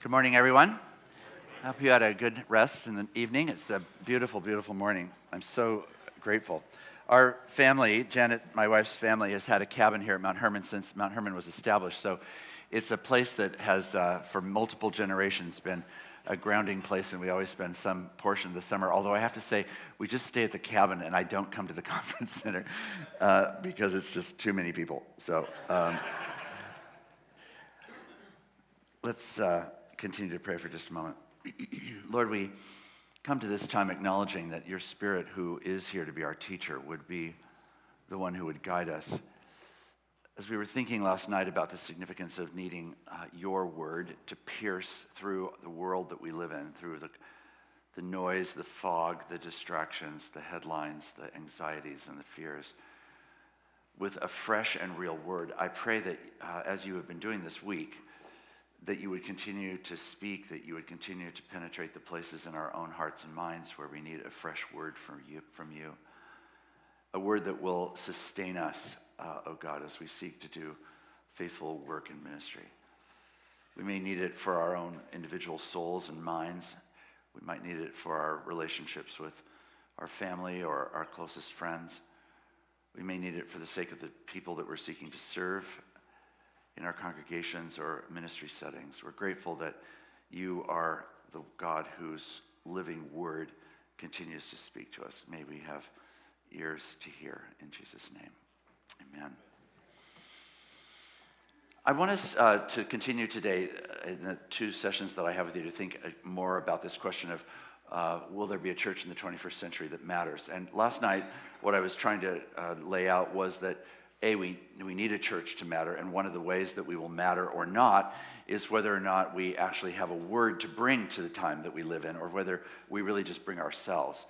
Good morning, everyone. I hope you had a good rest in the evening. It's a beautiful, beautiful morning. I'm so grateful. Our family, Janet, my wife's family, has had a cabin here at Mount Hermon since Mount Hermon was established. So it's a place that has, for multiple generations, been a grounding place, and we always spend some portion of the summer. Although I have to say, we just stay at the cabin, and I don't come to the conference center because it's just too many people. So let's continue to pray for just a moment. Lord, we come to this time acknowledging that your Spirit, who is here to be our teacher, would be the one who would guide us. As we were thinking last night about the significance of needing your word to pierce through the world that we live in, through the noise, the fog, the distractions, the headlines, the anxieties, and the fears, with a fresh and real word, I pray that as you have been doing this week, that you would continue to speak, that you would continue to penetrate the places in our own hearts and minds where we need a fresh word from you, a word that will sustain us, oh God, as we seek to do faithful work in ministry. We may need it for our own individual souls and minds. We might need it for our relationships with our family or our closest friends. We may need it for the sake of the people that we're seeking to serve in our congregations or ministry settings. We're grateful that you are the God whose living word continues to speak to us. May we have ears to hear in Jesus' name. Amen. I want us to continue today in the two sessions that I have with you to think more about this question of will there be a church in the 21st century that matters? And last night, what I was trying to lay out was that we need a church to matter, and one of the ways that we will matter or not is whether or not we actually have a word to bring to the time that we live in, or whether we really just bring ourselves.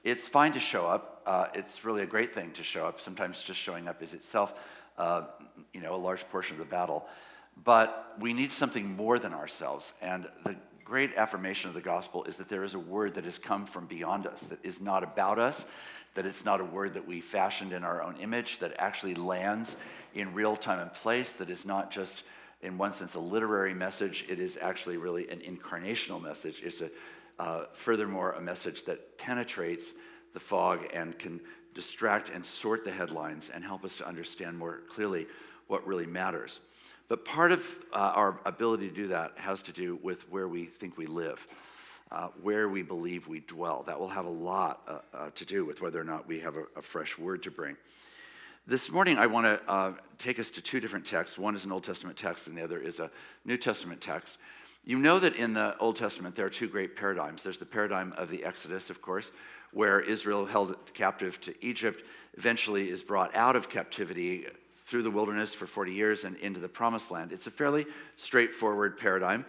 It's fine to show up. It's really a great thing to show up. Sometimes just showing up is itself, a large portion of the battle. But we need something more than ourselves, and the great affirmation of the gospel is that there is a word that has come from beyond us, that is not about us, that it's not a word that we fashioned in our own image, that actually lands in real time and place, that is not just, in one sense, a literary message. It is actually really an incarnational message. It's furthermore a message that penetrates the fog and can distract and sort the headlines and help us to understand more clearly what really matters. But part of our ability to do that has to do with where we think we live. Where we believe we dwell. That will have a lot to do with whether or not we have a fresh word to bring. This morning, I want to take us to two different texts. One is an Old Testament text, and the other is a New Testament text. You know that in the Old Testament, there are two great paradigms. There's the paradigm of the Exodus, of course, where Israel, held captive to Egypt, eventually is brought out of captivity through the wilderness for 40 years and into the Promised Land. It's a fairly straightforward paradigm.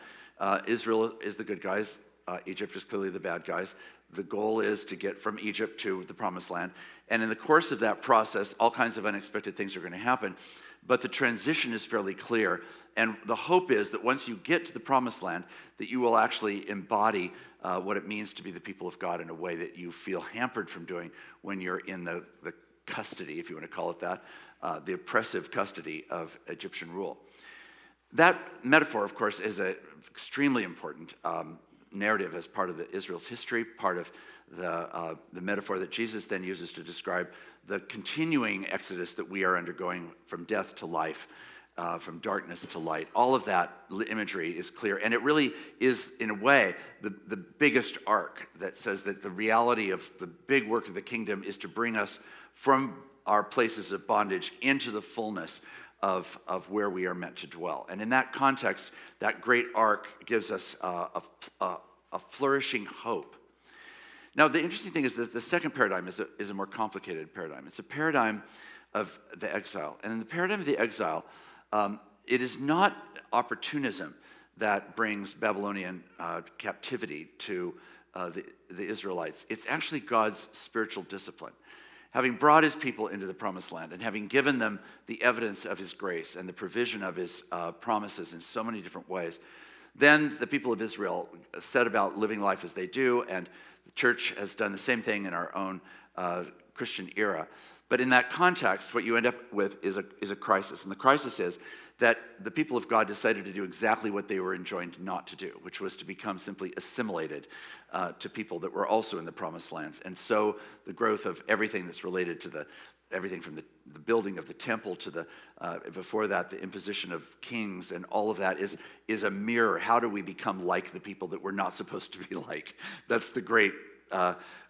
Israel is the good guys. Egypt is clearly the bad guys. The goal is to get from Egypt to the Promised Land. And in the course of that process, all kinds of unexpected things are going to happen. But the transition is fairly clear. And the hope is that once you get to the Promised Land, that you will actually embody what it means to be the people of God in a way that you feel hampered from doing when you're in the custody, if you want to call it that, the oppressive custody of Egyptian rule. That metaphor, of course, is an extremely important narrative as part of Israel's history, part of the metaphor that Jesus then uses to describe the continuing exodus that we are undergoing from death to life, from darkness to light. All of that imagery is clear, and it really is, in a way, the biggest arc that says that the reality of the big work of the kingdom is to bring us from our places of bondage into the fullness of where we are meant to dwell. And in that context, that great arc gives us a flourishing hope. Now, the interesting thing is that the second paradigm is a more complicated paradigm. It's a paradigm of the exile. And in the paradigm of the exile, it is not opportunism that brings Babylonian captivity to the Israelites. It's actually God's spiritual discipline. Having brought his people into the Promised Land and having given them the evidence of his grace and the provision of his promises in so many different ways, then the people of Israel set about living life as they do, and the church has done the same thing in our own Christian era. But in that context, what you end up with is a crisis. And the crisis is that the people of God decided to do exactly what they were enjoined not to do, which was to become simply assimilated to people that were also in the promised lands. And so the growth of everything that's related to everything from the building of the temple to before that, the imposition of kings and all of that is a mirror. How do we become like the people that we're not supposed to be like? That's the great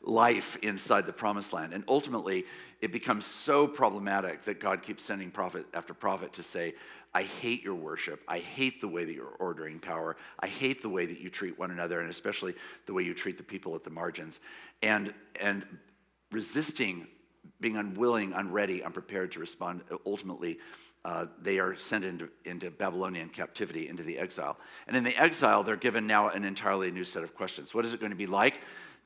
life inside the promised land. And ultimately, it becomes so problematic that God keeps sending prophet after prophet to say, I hate your worship. I hate the way that you're ordering power. I hate the way that you treat one another, and especially the way you treat the people at the margins. And resisting, being unwilling, unready, unprepared to respond, ultimately, they are sent into Babylonian captivity, into the exile. And in the exile, they're given now an entirely new set of questions. What is it going to be like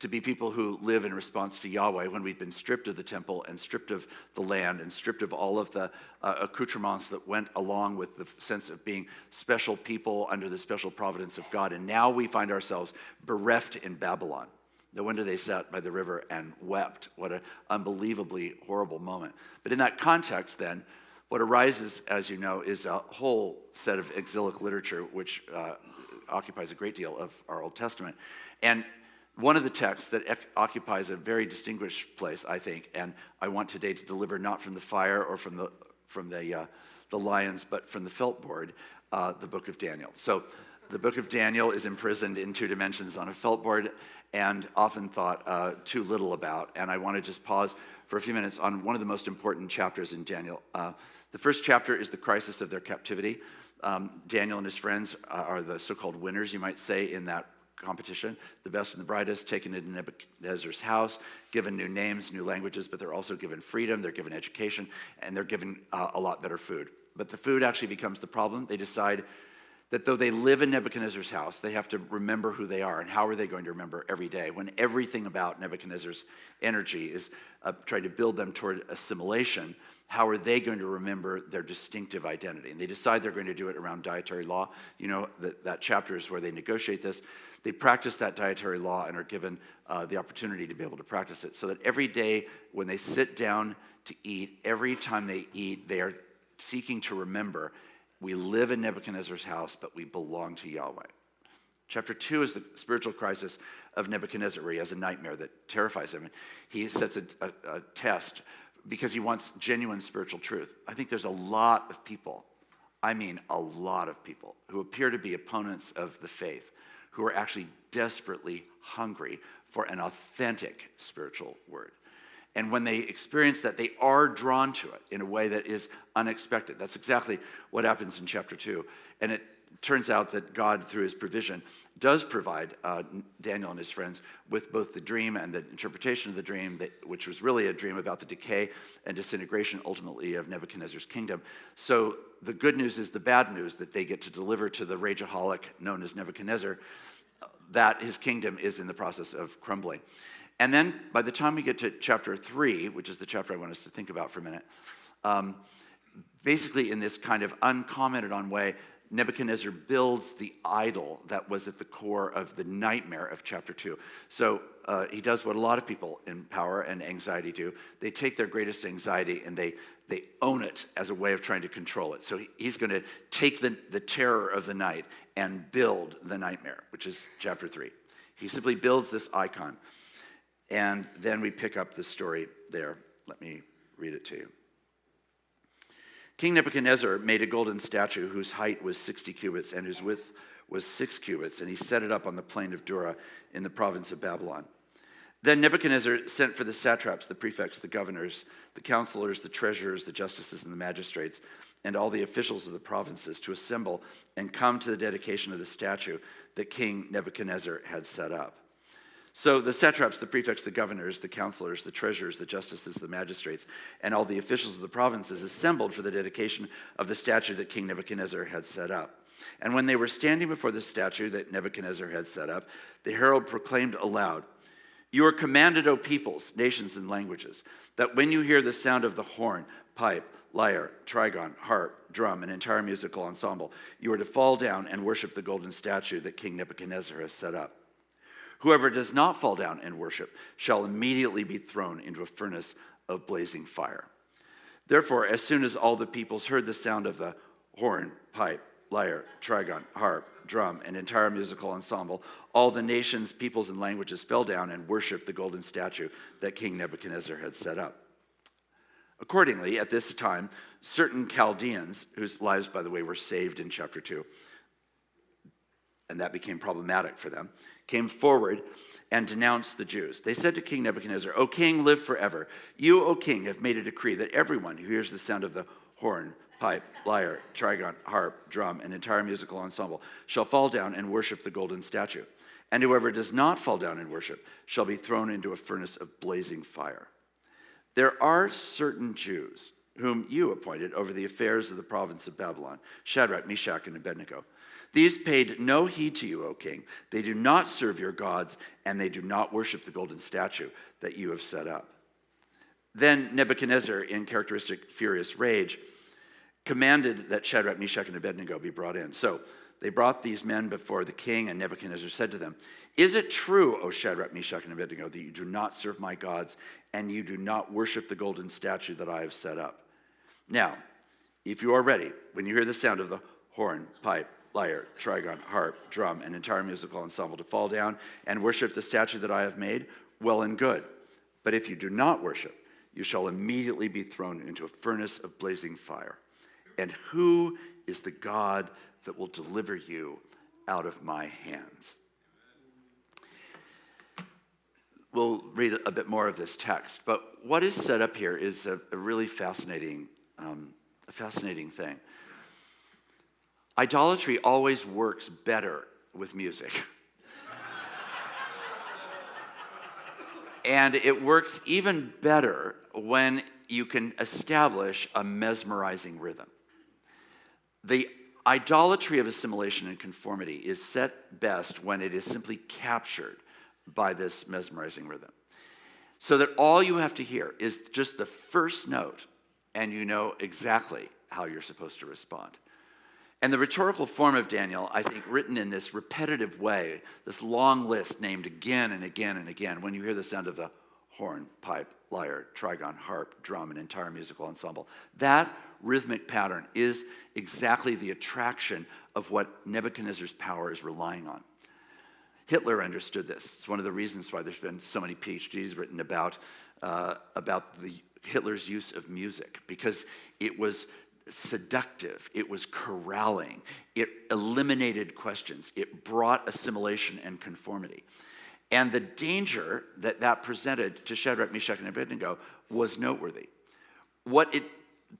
to be people who live in response to Yahweh when we've been stripped of the temple and stripped of the land and stripped of all of the accoutrements that went along with the sense of being special people under the special providence of God? And now we find ourselves bereft in Babylon. No wonder they sat by the river and wept. What an unbelievably horrible moment. But in that context, then, what arises, as you know, is a whole set of exilic literature, which occupies a great deal of our Old Testament. And one of the texts that occupies a very distinguished place, I think, and I want today to deliver not from the fire or from the lions, but from the felt board, the book of Daniel. So the book of Daniel is imprisoned in two dimensions on a felt board, and often thought too little about. And I want to just pause for a few minutes on one of the most important chapters in Daniel. The first chapter is the crisis of their captivity. Daniel and his friends are the so-called winners, you might say, in that competition. The best and the brightest taken into Nebuchadnezzar's house, given new names, new languages, but they're also given freedom, they're given education, and they're given a lot better food. But the food actually becomes the problem. They decide that though they live in Nebuchadnezzar's house, they have to remember who they are. And how are they going to remember every day when everything about Nebuchadnezzar's energy is trying to build them toward assimilation? How are they going to remember their distinctive identity? And they decide they're going to do it around dietary law. You know, that chapter is where they negotiate this. They practice that dietary law and are given the opportunity to be able to practice it, so that every day when they sit down to eat, every time they eat, they are seeking to remember, we live in Nebuchadnezzar's house, but we belong to Yahweh. Chapter 2 is the spiritual crisis of Nebuchadnezzar, where he has a nightmare that terrifies him. And he sets a test because he wants genuine spiritual truth. I think there's a lot of people, I mean a lot of people, who appear to be opponents of the faith, who are actually desperately hungry for an authentic spiritual word. And when they experience that, they are drawn to it in a way that is unexpected. That's exactly what happens in chapter 2. And it turns out that God, through his provision, does provide Daniel and his friends with both the dream and the interpretation of the dream, which was really a dream about the decay and disintegration, ultimately, of Nebuchadnezzar's kingdom. So the good news is the bad news that they get to deliver to the rageaholic known as Nebuchadnezzar, that his kingdom is in the process of crumbling. And then by the time we get to chapter 3, which is the chapter I want us to think about for a minute, basically in this kind of uncommented on way, Nebuchadnezzar builds the idol that was at the core of the nightmare of chapter 2. So he does what a lot of people in power and anxiety do. They take their greatest anxiety and they own it as a way of trying to control it. So he's going to take the terror of the night and build the nightmare, which is chapter 3. He simply builds this icon. And then we pick up the story there. Let me read it to you. King Nebuchadnezzar made a golden statue whose height was 60 cubits and whose width was 6 cubits, and he set it up on the plain of Dura in the province of Babylon. Then Nebuchadnezzar sent for the satraps, the prefects, the governors, the counselors, the treasurers, the justices, and the magistrates, and all the officials of the provinces to assemble and come to the dedication of the statue that King Nebuchadnezzar had set up. So the satraps, the prefects, the governors, the counselors, the treasurers, the justices, the magistrates, and all the officials of the provinces assembled for the dedication of the statue that King Nebuchadnezzar had set up. And when they were standing before the statue that Nebuchadnezzar had set up, the herald proclaimed aloud, "You are commanded, O peoples, nations, and languages, that when you hear the sound of the horn, pipe, lyre, trigon, harp, drum, and entire musical ensemble, you are to fall down and worship the golden statue that King Nebuchadnezzar has set up. Whoever does not fall down and worship shall immediately be thrown into a furnace of blazing fire." Therefore, as soon as all the peoples heard the sound of the horn, pipe, lyre, trigon, harp, drum, an entire musical ensemble, all the nations, peoples, and languages fell down and worshiped the golden statue that King Nebuchadnezzar had set up. Accordingly, at this time, certain Chaldeans, whose lives, by the way, were saved in chapter 2, and that became problematic for them, came forward and denounced the Jews. They said to King Nebuchadnezzar, "O king, live forever. You, O king, have made a decree that everyone who hears the sound of the horn, pipe, lyre, trigon, harp, drum, and entire musical ensemble shall fall down and worship the golden statue. And whoever does not fall down and worship shall be thrown into a furnace of blazing fire. There are certain Jews whom you appointed over the affairs of the province of Babylon, Shadrach, Meshach, and Abednego. These paid no heed to you, O king. They do not serve your gods, and they do not worship the golden statue that you have set up." Then Nebuchadnezzar, in characteristic furious rage, commanded that Shadrach, Meshach, and Abednego be brought in. So they brought these men before the king, and Nebuchadnezzar said to them, "Is it true, O Shadrach, Meshach, and Abednego, that you do not serve my gods, and you do not worship the golden statue that I have set up? Now, if you are ready, when you hear the sound of the horn, pipe, lyre, trigon, harp, drum, and entire musical ensemble to fall down and worship the statue that I have made, well and good. But if you do not worship, you shall immediately be thrown into a furnace of blazing fire. And who is the God that will deliver you out of my hands?" We'll read a bit more of this text, but what is set up here is a really fascinating thing. Idolatry always works better with music. And it works even better when you can establish a mesmerizing rhythm. The idolatry of assimilation and conformity is set best when it is simply captured by this mesmerizing rhythm. So that all you have to hear is just the first note, and you know exactly how you're supposed to respond. And the rhetorical form of Daniel, I think, written in this repetitive way, this long list named again and again and again, when you hear the sound of the horn, pipe, lyre, trigon, harp, drum, and entire musical ensemble, that rhythmic pattern is exactly the attraction of what Nebuchadnezzar's power is relying on. Hitler understood this. It's one of the reasons why there's been so many PhDs written about Hitler's use of music, because it was seductive, it was corralling, it eliminated questions, it brought assimilation and conformity. And the danger that presented to Shadrach, Meshach, and Abednego was noteworthy. What it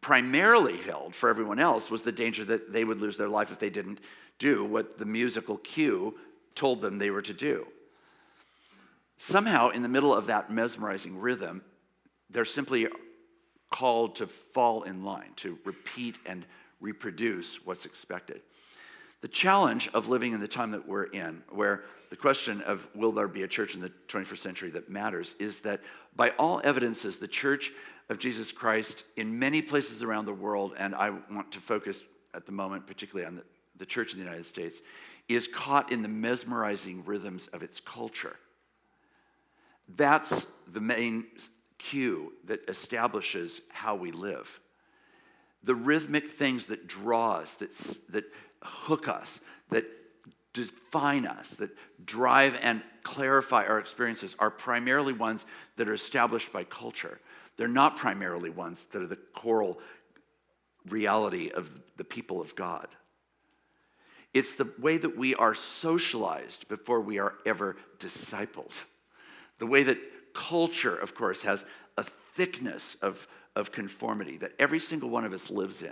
primarily held for everyone else was the danger that they would lose their life if they didn't do what the musical cue told them they were to do. Somehow, in the middle of that mesmerizing rhythm, they're simply called to fall in line, to repeat and reproduce what's expected. The challenge of living in the time that we're in, where the question of will there be a church in the 21st century that matters, is that by all evidences, the Church of Jesus Christ in many places around the world, and I want to focus at the moment particularly on the church in the United States, is caught in the mesmerizing rhythms of its culture. That's the main cue that establishes how we live. The rhythmic things that draw us, that hook us, that define us, that drive and clarify our experiences are primarily ones that are established by culture. They're not primarily ones that are the choral reality of the people of God. It's the way that we are socialized before we are ever discipled. The way that culture, of course, has a thickness of conformity that every single one of us lives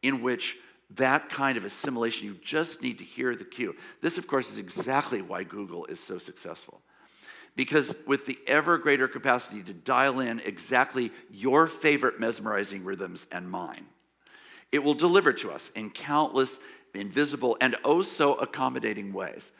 in which that kind of assimilation, you just need to hear the cue. This, of course, is exactly why Google is so successful. Because with the ever greater capacity to dial in exactly your favorite mesmerizing rhythms and mine, it will deliver to us in countless invisible and oh so accommodating ways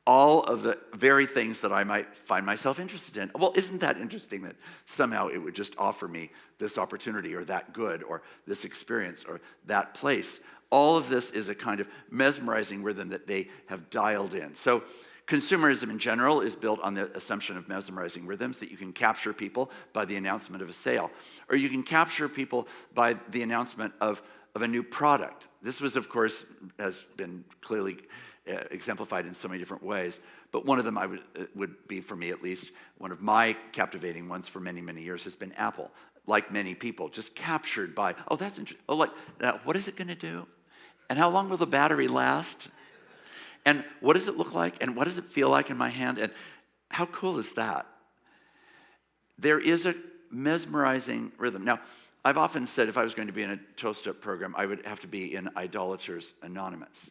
all of the very things that I might find myself interested in. Well, isn't that interesting that somehow it would just offer me this opportunity or that good or this experience or that place? All of this is a kind of mesmerizing rhythm that they have dialed in. So consumerism in general is built on the assumption of mesmerizing rhythms, that you can capture people by the announcement of a sale, or you can capture people by the announcement of of a new product. This was, of course, has been clearly exemplified in so many different ways, but one of them would be, for me at least, one of my captivating ones for many, many years has been Apple. Like many people, just captured by, oh, that's interesting. Oh, like, now, what is it going to do? And how long will the battery last? And what does it look like? And what does it feel like in my hand? And how cool is that? There is a mesmerizing rhythm. Now, I've often said if I was going to be in a toast-up program, I would have to be in Idolaters Anonymous.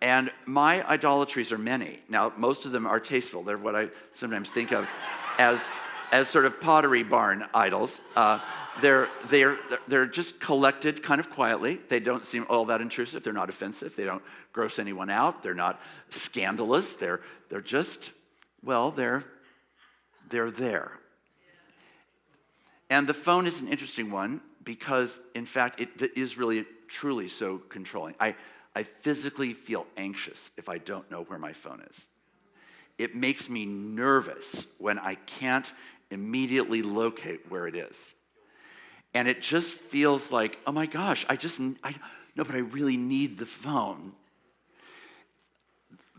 And my idolatries are many. Now, most of them are tasteful. They're what I sometimes think of as sort of pottery barn idols. They're just collected kind of quietly. They don't seem all that intrusive. They're not offensive. They don't gross anyone out. They're not scandalous. They're just, well, they're there. And the phone is an interesting one because, in fact, it is really, truly so controlling. I physically feel anxious if I don't know where my phone is. It makes me nervous when I can't immediately locate where it is. And it just feels like, oh my gosh, but I really need the phone.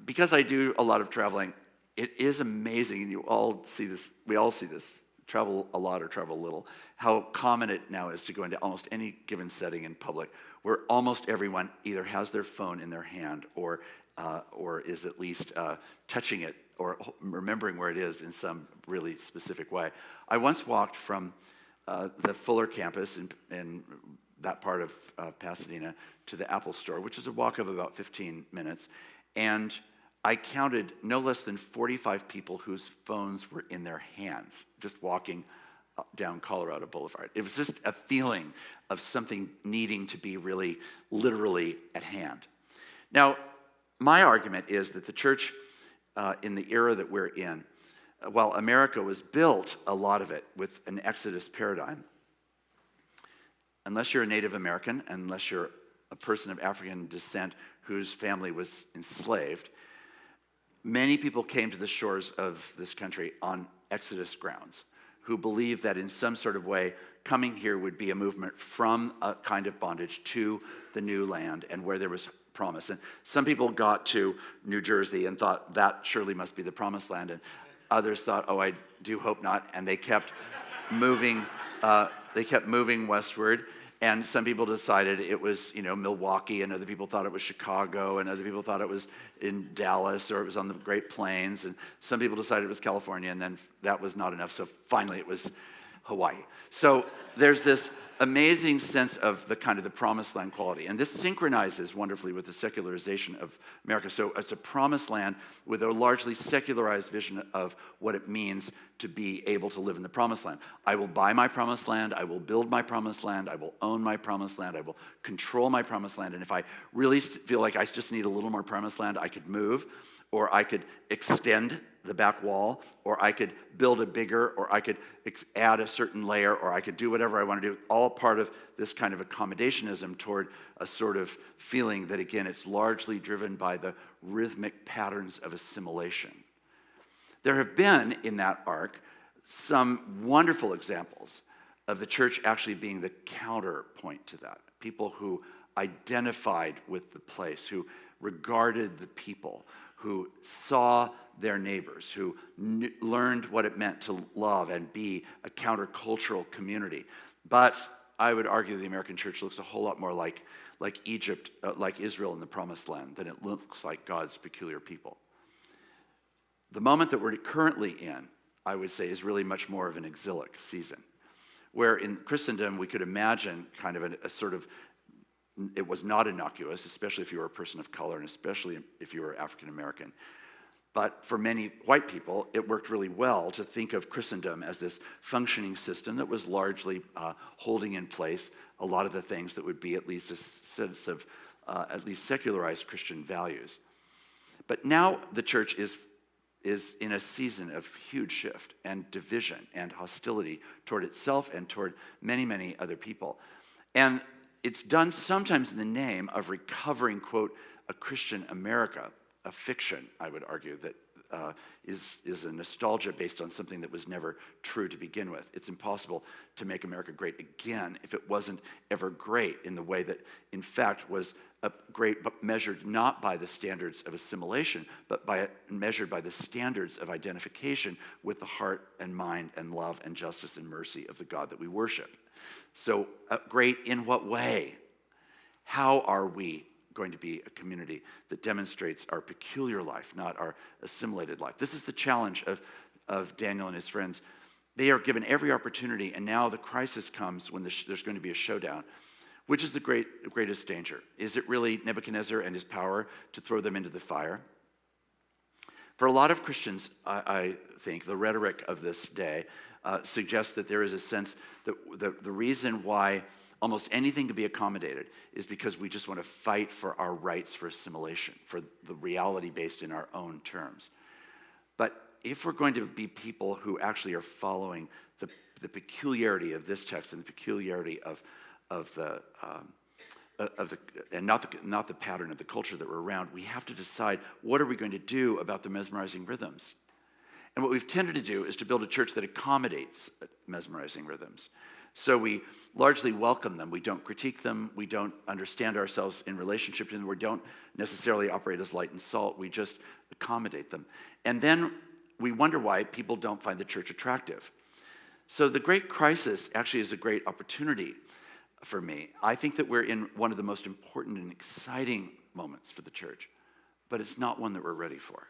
Because I do a lot of traveling, it is amazing, and you all see this, we all see this, travel a lot or travel a little, how common it now is to go into almost any given setting in public where almost everyone either has their phone in their hand or is at least touching it or remembering where it is in some really specific way. I once walked from the Fuller campus in that part of Pasadena to the Apple store, which is a walk of about 15 minutes, and I counted no less than 45 people whose phones were in their hands, just walking down Colorado Boulevard. It was just a feeling of something needing to be really literally at hand. Now, my argument is that the church in the era that we're in, while America was built, a lot of it, with an Exodus paradigm, unless you're a Native American, unless you're a person of African descent whose family was enslaved, many people came to the shores of this country on Exodus grounds, who believed that in some sort of way, coming here would be a movement from a kind of bondage to the new land and where there was promise. And some people got to New Jersey and thought that surely must be the promised land, and others thought, oh, I do hope not, and they kept moving. They kept moving westward. And some people decided it was, Milwaukee, and other people thought it was Chicago, and other people thought it was in Dallas, or it was on the Great Plains, and some people decided it was California, and then that was not enough, so finally it was Hawaii. So there's this amazing sense of the kind of the promised land quality, and this synchronizes wonderfully with the secularization of America. So it's a promised land with a largely secularized vision of what it means to be able to live in the promised land. I will buy my promised land, I will build my promised land, I will own my promised land, I will control my promised land, and if I really feel like I just need a little more promised land, I could move, or I could extend the back wall, or I could build a bigger, or I could add a certain layer, or I could do whatever I want to do, all part of this kind of accommodationism toward a sort of feeling that, again, it's largely driven by the rhythmic patterns of assimilation. There have been, in that arc, some wonderful examples of the church actually being the counterpoint to that. People who identified with the place, who regarded the people, who saw their neighbors, who learned what it meant to love and be a countercultural community. But I would argue the American church looks a whole lot more like Egypt, like Israel in the Promised Land, than it looks like God's peculiar people. The moment that we're currently in, I would say, is really much more of an exilic season, where in Christendom we could imagine kind of a sort of, it was not innocuous, especially if you were a person of color and especially if you were African American. But for many white people, it worked really well to think of Christendom as this functioning system that was largely holding in place a lot of the things that would be at least a sense of at least secularized Christian values. But now the church is in a season of huge shift and division and hostility toward itself and toward many, many other people. And it's done sometimes in the name of recovering, quote, a Christian America. a fiction, I would argue, that is a nostalgia based on something that was never true to begin with. It's impossible to make America great again if it wasn't ever great in the way that, in fact, was great, but measured not by the standards of assimilation, but measured by the standards of identification with the heart and mind and love and justice and mercy of the God that we worship. So great in what way? How are we going to be a community that demonstrates our peculiar life, not our assimilated life? This is the challenge of Daniel and his friends. They are given every opportunity, and now the crisis comes when there's going to be a showdown. Which is the greatest danger? Is it really Nebuchadnezzar and his power to throw them into the fire? For a lot of Christians, I think, the rhetoric of this day suggests that there is a sense that the reason why almost anything can be accommodated is because we just want to fight for our rights for assimilation, for the reality based in our own terms. But if we're going to be people who actually are following the peculiarity of this text and the peculiarity of the and not the pattern of the culture that we're around, we have to decide what are we going to do about the mesmerizing rhythms. And what we've tended to do is to build a church that accommodates mesmerizing rhythms. So we largely welcome them. We don't critique them. We don't understand ourselves in relationship to them. We don't necessarily operate as light and salt. We just accommodate them. And then we wonder why people don't find the church attractive. So the great crisis actually is a great opportunity for me. I think that we're in one of the most important and exciting moments for the church, but it's not one that we're ready for.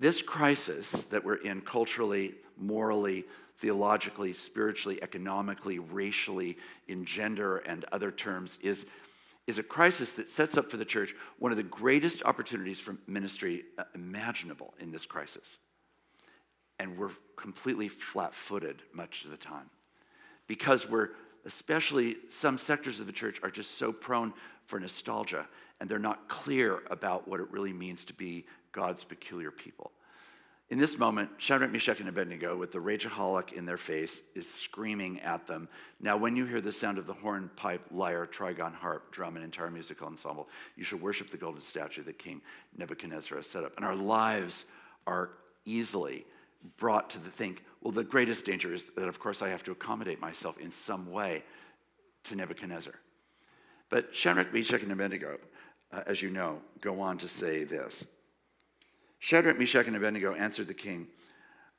This crisis that we're in culturally, morally, theologically, spiritually, economically, racially, in gender and other terms is a crisis that sets up for the church one of the greatest opportunities for ministry imaginable in this crisis. And we're completely flat-footed much of the time because especially some sectors of the church are just so prone for nostalgia, and they're not clear about what it really means to be God's peculiar people. In this moment, Shadrach, Meshach, and Abednego, with the rageaholic in their face, is screaming at them. Now, when you hear the sound of the horn, pipe, lyre, trigon, harp, drum, and entire musical ensemble, you shall worship the golden statue that King Nebuchadnezzar has set up. And our lives are easily brought to think, well, the greatest danger is that, of course, I have to accommodate myself in some way to Nebuchadnezzar. But Shadrach, Meshach, and Abednego, as you know, go on to say this. Shadrach, Meshach, and Abednego answered the king,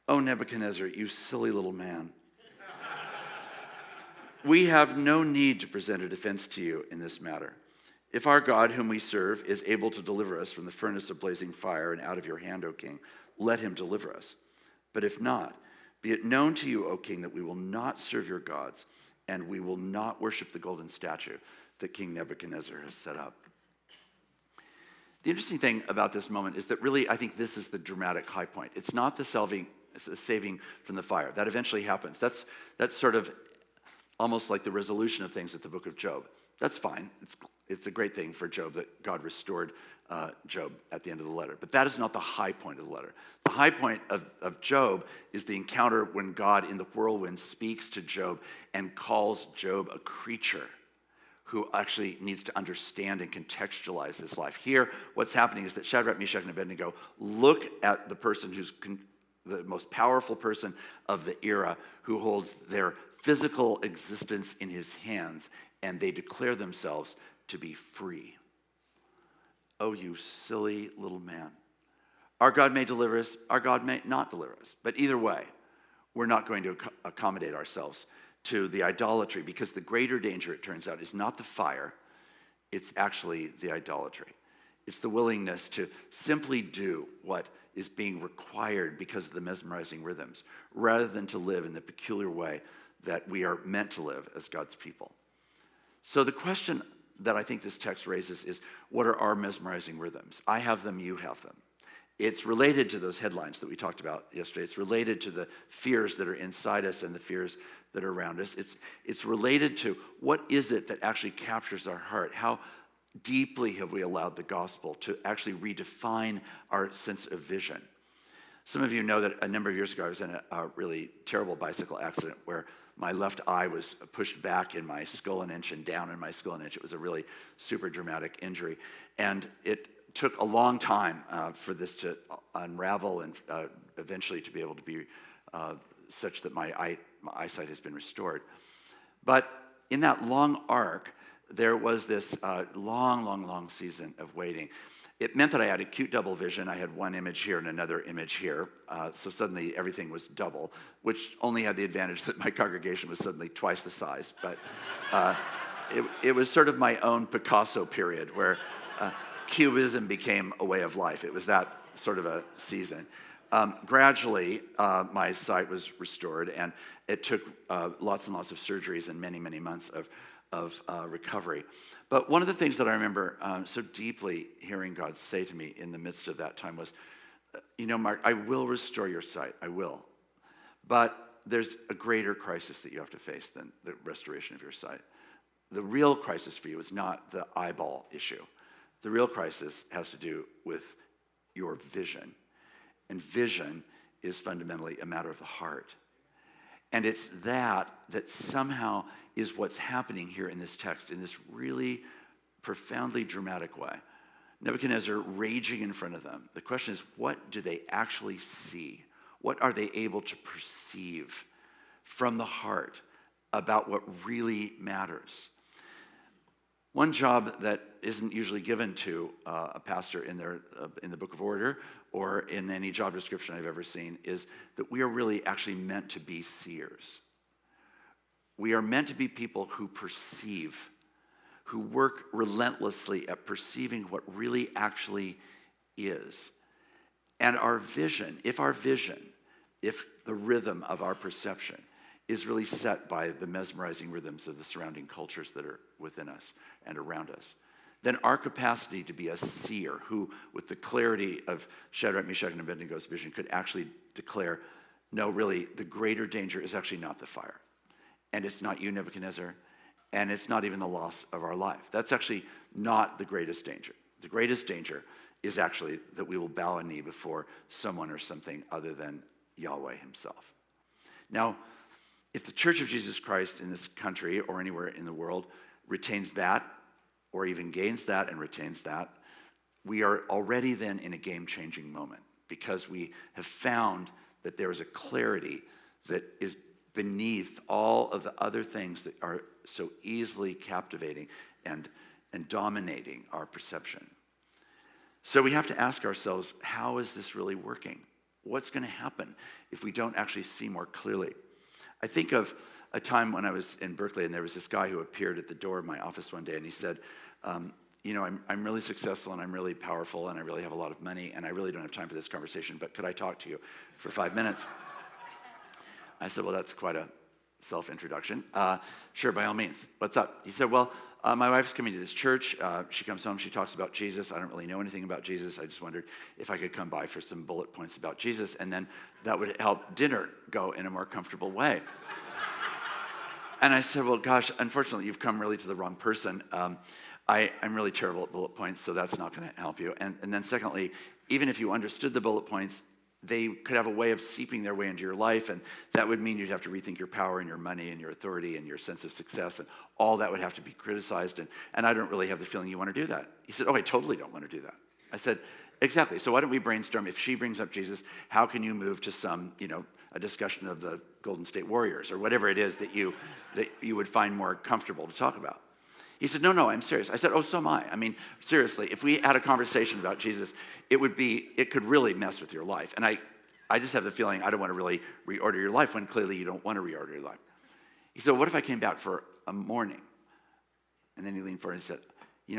"O Nebuchadnezzar, you silly little man. We have no need to present a defense to you in this matter. If our God, whom we serve, is able to deliver us from the furnace of blazing fire and out of your hand, O king, let him deliver us. But if not, be it known to you, O king, that we will not serve your gods, and we will not worship the golden statue that King Nebuchadnezzar has set up." The interesting thing about this moment is that really I think this is the dramatic high point. It's not the saving from the fire. That eventually happens. That's sort of almost like the resolution of things at the book of Job. That's fine. It's a great thing for Job that God restored Job at the end of the letter. But that is not the high point of the letter. The high point of Job is the encounter when God in the whirlwind speaks to Job and calls Job a creature who actually needs to understand and contextualize his life. Here, what's happening is that Shadrach, Meshach, and Abednego look at the person who's the most powerful person of the era, who holds their physical existence in his hands, and they declare themselves to be free. Oh, you silly little man. Our God may deliver us, our God may not deliver us. But either way, we're not going to accommodate ourselves to the idolatry, because the greater danger, it turns out, is not the fire, it's actually the idolatry. It's the willingness to simply do what is being required because of the mesmerizing rhythms, rather than to live in the peculiar way that we are meant to live as God's people. So the question that I think this text raises is, what are our mesmerizing rhythms? I have them, you have them. It's related to those headlines that we talked about yesterday. It's related to the fears that are inside us and the fears that are around us. It's related to what is it that actually captures our heart? How deeply have we allowed the gospel to actually redefine our sense of vision? Some of you know that a number of years ago I was in a really terrible bicycle accident where my left eye was pushed back in my skull an inch and down in my skull an inch. It was a really super dramatic injury. And it took a long time for this to unravel and eventually to be able to be such that my eyesight has been restored. But in that long arc, there was this long season of waiting. It meant that I had acute double vision. I had one image here and another image here. So suddenly everything was double, which only had the advantage that my congregation was suddenly twice the size. But it was sort of my own Picasso period where Cubism became a way of life. It was that sort of a season. Gradually, my sight was restored, and it took lots and lots of surgeries and many months of recovery. But one of the things that I remember so deeply hearing God say to me in the midst of that time was, Mark, I will restore your sight. I will. But there's a greater crisis that you have to face than the restoration of your sight. The real crisis for you is not the eyeball issue. The real crisis has to do with your vision. And vision is fundamentally a matter of the heart. And it's that somehow is what's happening here in this text in this really profoundly dramatic way. Nebuchadnezzar raging in front of them. The question is, what do they actually see? What are they able to perceive from the heart about what really matters? One job that isn't usually given to a pastor in the Book of Order or in any job description I've ever seen is that we are really actually meant to be seers. We are meant to be people who perceive, who work relentlessly at perceiving what really actually is. And our vision, if the rhythm of our perception is really set by the mesmerizing rhythms of the surrounding cultures that are within us and around us, then our capacity to be a seer who, with the clarity of Shadrach, Meshach, and Abednego's vision, could actually declare, no, really, the greater danger is actually not the fire. And it's not you, Nebuchadnezzar, and it's not even the loss of our life. That's actually not the greatest danger. The greatest danger is actually that we will bow a knee before someone or something other than Yahweh himself. Now, if the Church of Jesus Christ in this country or anywhere in the world retains that, or even gains that and retains that, we are already then in a game-changing moment because we have found that there is a clarity that is beneath all of the other things that are so easily captivating and dominating our perception. So we have to ask ourselves, how is this really working? What's going to happen if we don't actually see more clearly? I think of a time when I was in Berkeley, and there was this guy who appeared at the door of my office one day, and he said, I'm really successful, and I'm really powerful, and I really have a lot of money, and I really don't have time for this conversation, but could I talk to you for 5 minutes? I said, well, that's quite a self-introduction. Sure, by all means. What's up? He said, well, my wife's coming to this church. She comes home, she talks about Jesus. I don't really know anything about Jesus. I just wondered if I could come by for some bullet points about Jesus, and then that would help dinner go in a more comfortable way. And I said, well, gosh, unfortunately, you've come really to the wrong person. I'm really terrible at bullet points, so that's not going to help you. And then secondly, even if you understood the bullet points, they could have a way of seeping their way into your life, and that would mean you'd have to rethink your power and your money and your authority and your sense of success, and all that would have to be criticized, and I don't really have the feeling you want to do that. He said, oh, I totally don't want to do that. I said, exactly. So why don't we brainstorm? If she brings up Jesus, how can you move to some, a discussion of the Golden State Warriors or whatever it is that you would find more comfortable to talk about? He said, no, I'm serious. I said, oh, so am I. I mean, seriously, if we had a conversation about Jesus, it could really mess with your life. And I just have the feeling I don't want to really reorder your life when clearly you don't want to reorder your life. He said, what if I came back for a morning? And then he leaned forward and said,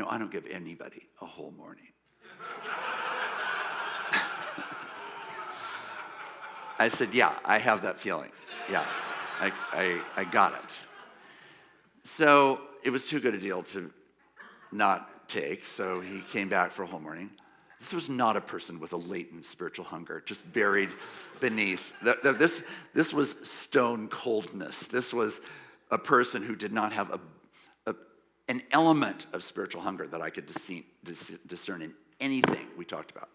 I don't give anybody a whole morning. I said, yeah, I have that feeling. Yeah, I got it. So it was too good a deal to not take, so he came back for a whole morning. This was not a person with a latent spiritual hunger, just buried beneath. This was stone coldness. This was a person who did not have an element of spiritual hunger that I could discern in anything we talked about.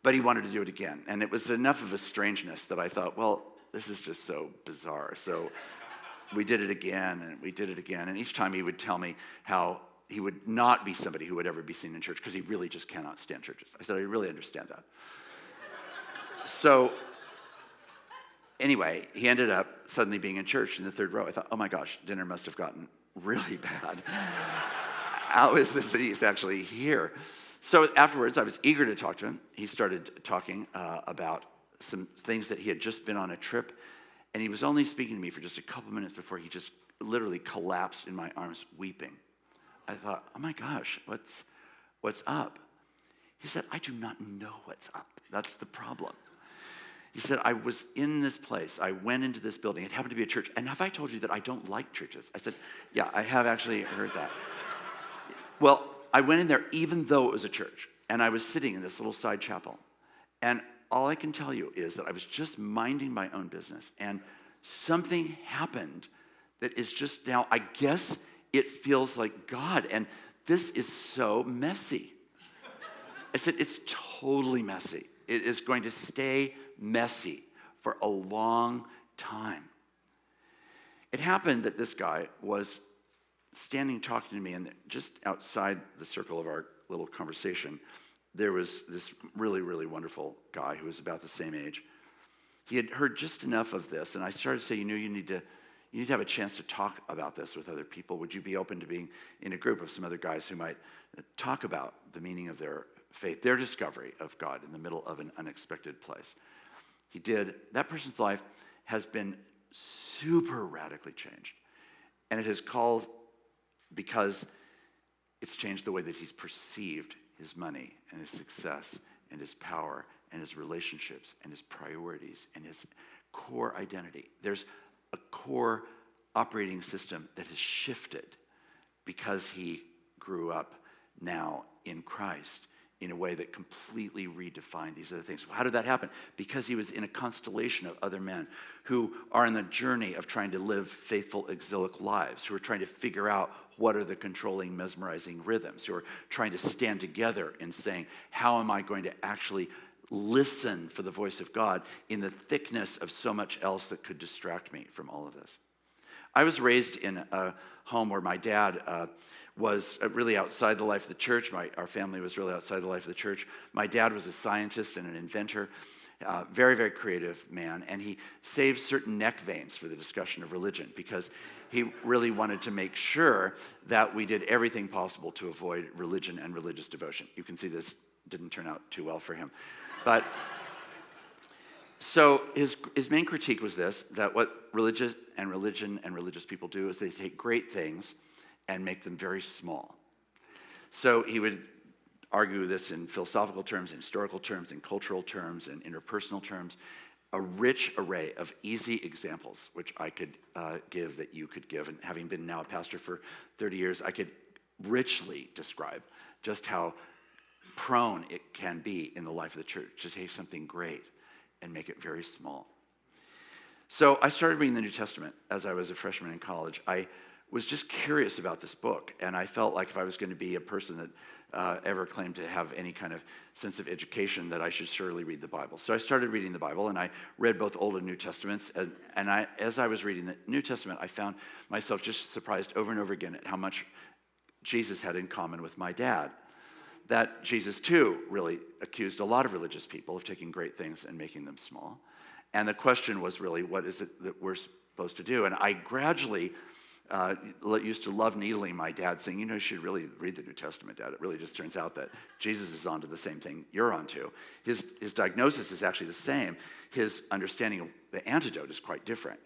But he wanted to do it again, and it was enough of a strangeness that I thought, well, this is just so bizarre. So we did it again, and we did it again, and each time he would tell me how he would not be somebody who would ever be seen in church because he really just cannot stand churches. I said, I really understand that. So anyway, he ended up suddenly being in church in the third row. I thought, oh my gosh, dinner must have gotten really bad. How is this that he's actually here? So afterwards, I was eager to talk to him. He started talking about some things that he had just been on a trip, and he was only speaking to me for just a couple minutes before he just literally collapsed in my arms weeping. I thought, oh my gosh, what's up? He said, I do not know what's up. That's the problem. He said, I was in this place. I went into this building. It happened to be a church. And have I told you that I don't like churches? I said, yeah, I have actually heard that. Well, I went in there even though it was a church. And I was sitting in this little side chapel. And all I can tell you is that I was just minding my own business. And something happened that is just now, I guess it feels like God. And this is so messy. I said, it's totally messy. It is going to stay messy for a long time. It happened that this guy was standing talking to me, and just outside the circle of our little conversation, there was this really, really wonderful guy who was about the same age. He had heard just enough of this, and I started to say, you need to have a chance to talk about this with other people. Would you be open to being in a group of some other guys who might talk about the meaning of their faith, their discovery of God in the middle of an unexpected place? He did. That person's life has been super radically changed. And it has called because it's changed the way that he's perceived his money and his success and his power and his relationships and his priorities and his core identity. There's a core operating system that has shifted because he grew up now in Christ in a way that completely redefined these other things. How did that happen? Because he was in a constellation of other men who are in the journey of trying to live faithful, exilic lives, who are trying to figure out what are the controlling, mesmerizing rhythms, who are trying to stand together in saying, how am I going to actually listen for the voice of God in the thickness of so much else that could distract me from all of this? I was raised in a home where my dad was really outside the life of the church. Our family was really outside the life of the church. My dad was a scientist and an inventor, very, very creative man, and he saved certain neck veins for the discussion of religion because he really wanted to make sure that we did everything possible to avoid religion and religious devotion. You can see this didn't turn out too well for him. But so his main critique was this, that what religion and religious people do is they take great things and make them very small. So he would argue this in philosophical terms, in historical terms, in cultural terms, in interpersonal terms, a rich array of easy examples, which I could give that you could give. And having been now a pastor for 30 years, I could richly describe just how prone it can be in the life of the church to take something great and make it very small. So I started reading the New Testament as I was a freshman in college. I was just curious about this book, and I felt like if I was going to be a person that ever claimed to have any kind of sense of education, that I should surely read the Bible. So I started reading the Bible, and I read both Old and New Testaments, and as I was reading the New Testament, I found myself just surprised over and over again at how much Jesus had in common with my dad. That Jesus, too, really accused a lot of religious people of taking great things and making them small. And the question was really, what is it that we're supposed to do? And I gradually used to love needling my dad, saying, you should really read the New Testament, Dad. It really just turns out that Jesus is onto the same thing you're onto. His diagnosis is actually the same. His understanding of the antidote is quite different.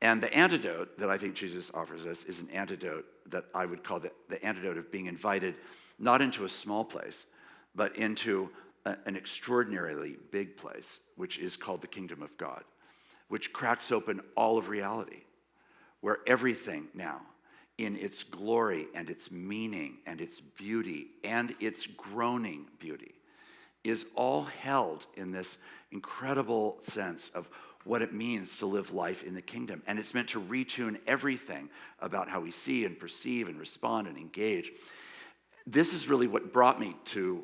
And the antidote that I think Jesus offers us is an antidote that I would call the antidote of being invited not into a small place, but into an extraordinarily big place, which is called the kingdom of God, which cracks open all of reality, where everything now, in its glory and its meaning and its beauty and its groaning beauty, is all held in this incredible sense of what it means to live life in the kingdom. And it's meant to retune everything about how we see and perceive and respond and engage. This is really what brought me to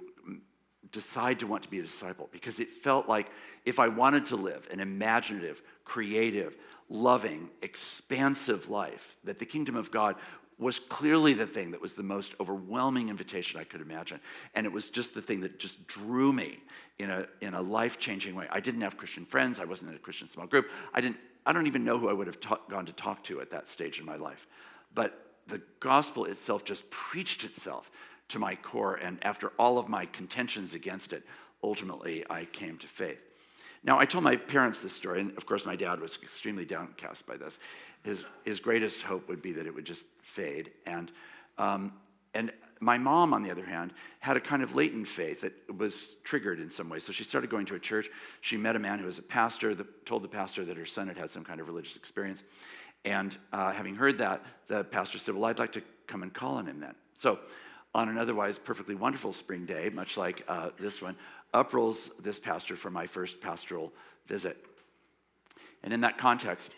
decide to want to be a disciple, because it felt like if I wanted to live an imaginative, creative, loving, expansive life, that the kingdom of God was clearly the thing that was the most overwhelming invitation I could imagine. And it was just the thing that just drew me in a life-changing way. I didn't have Christian friends. I wasn't in a Christian small group. I don't even know who I would have gone to talk to at that stage in my life. But the gospel itself just preached itself to my core. And after all of my contentions against it, ultimately I came to faith. Now, I told my parents this story, and of course my dad was extremely downcast by this. His greatest hope would be that it would just fade. And my mom, on the other hand, had a kind of latent faith that was triggered in some way. So she started going to a church. She met a man who was a pastor, told the pastor that her son had had some kind of religious experience. And having heard that, the pastor said, well, I'd like to come and call on him then. So on an otherwise perfectly wonderful spring day, much like this one, up rolls this pastor for my first pastoral visit. And in that context,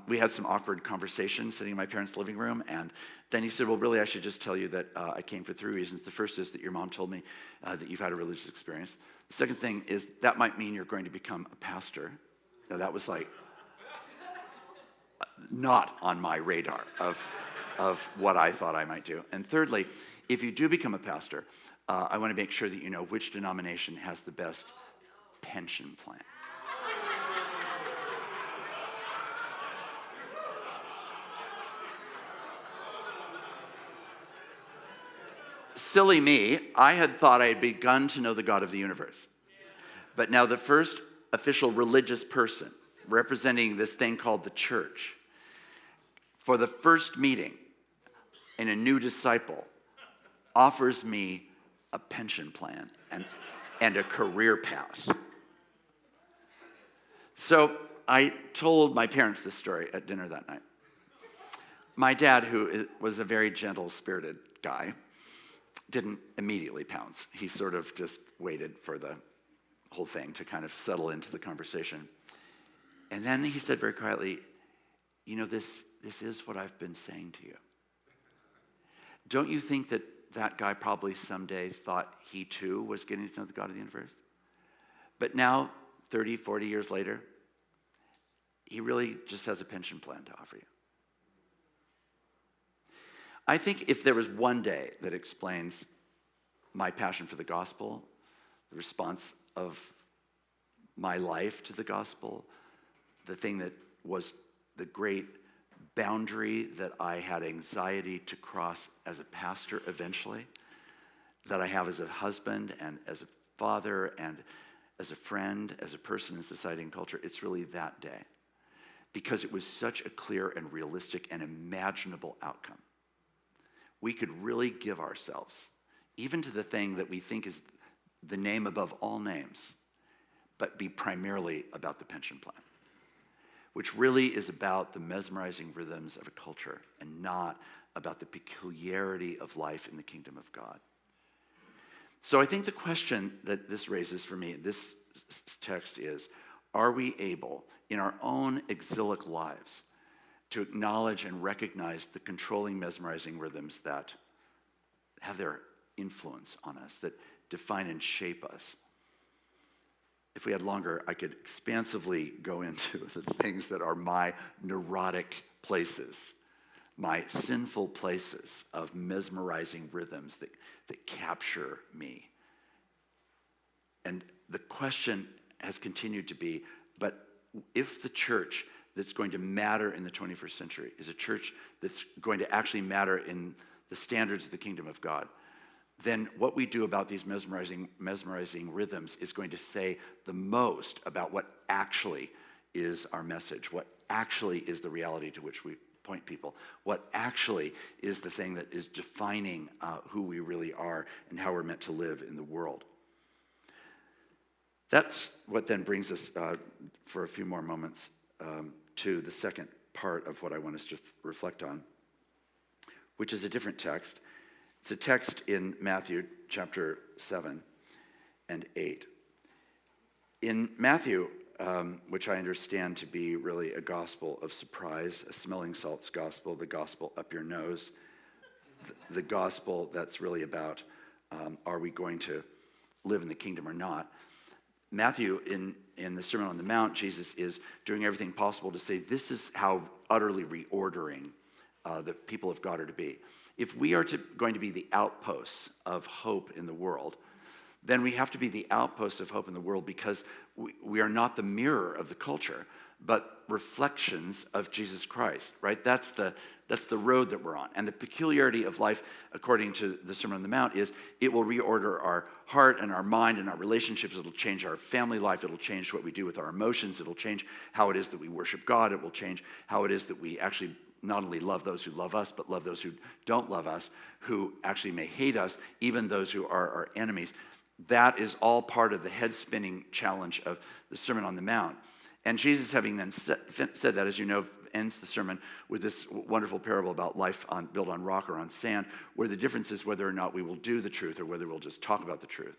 we had some awkward conversation sitting in my parents' living room, and then he said, well, really, I should just tell you that I came for 3 reasons. The first is that your mom told me that you've had a religious experience. The second thing is that might mean you're going to become a pastor. Now, that was like not on my radar of what I thought I might do. And thirdly, if you do become a pastor, I want to make sure that you know which denomination has the best pension plan. Silly me, I had thought I had begun to know the God of the universe. But now the first official religious person representing this thing called the church, for the first meeting in a new disciple, offers me a pension plan and a career path. So I told my parents this story at dinner that night. My dad, who was a very gentle-spirited guy, didn't immediately pounce. He sort of just waited for the whole thing to kind of settle into the conversation. And then he said very quietly, you know, this is what I've been saying to you. Don't you think that guy probably someday thought he too was getting to know the God of the universe? But now, 30, 40 years later, he really just has a pension plan to offer you. I think if there was one day that explains my passion for the gospel, the response of my life to the gospel, the thing that was the great boundary that I had anxiety to cross as a pastor eventually, that I have as a husband and as a father and as a friend, as a person in society and culture, it's really that day. Because it was such a clear and realistic and imaginable outcome. We could really give ourselves, even to the thing that we think is the name above all names, but be primarily about the pension plan, which really is about the mesmerizing rhythms of a culture and not about the peculiarity of life in the kingdom of God. So I think the question that this raises for me, this text is, are we able in our own exilic lives to acknowledge and recognize the controlling, mesmerizing rhythms that have their influence on us, that define and shape us? If we had longer, I could expansively go into the things that are my neurotic places, my sinful places of mesmerizing rhythms that capture me. And the question has continued to be, but if the church that's going to matter in the 21st century is a church that's going to actually matter in the standards of the kingdom of God, then what we do about these mesmerizing rhythms is going to say the most about what actually is our message, what actually is the reality to which we point people, what actually is the thing that is defining who we really are and how we're meant to live in the world. That's what then brings us for a few more moments to the second part of what I want us to reflect on, which is a different text. It's a text in Matthew chapter 7 and 8. In Matthew, which I understand to be really a gospel of surprise, a smelling salts gospel, the gospel up your nose, the gospel that's really about are we going to live in the kingdom or not. Matthew, in the Sermon on the Mount, Jesus is doing everything possible to say this is how utterly reordering that people of God are to be. If we are going to be the outposts of hope in the world, then we have to be the outposts of hope in the world because we are not the mirror of the culture, but reflections of Jesus Christ, right? That's the road that we're on. And the peculiarity of life, according to the Sermon on the Mount, is it will reorder our heart and our mind and our relationships. It'll change our family life. It'll change what we do with our emotions. It'll change how it is that we worship God. It will change how it is that we actually not only love those who love us, but love those who don't love us, who actually may hate us, even those who are our enemies. That is all part of the head-spinning challenge of the Sermon on the Mount. And Jesus, having then said that, as you know, ends the sermon with this wonderful parable about life built on rock or on sand, where the difference is whether or not we will do the truth or whether we'll just talk about the truth.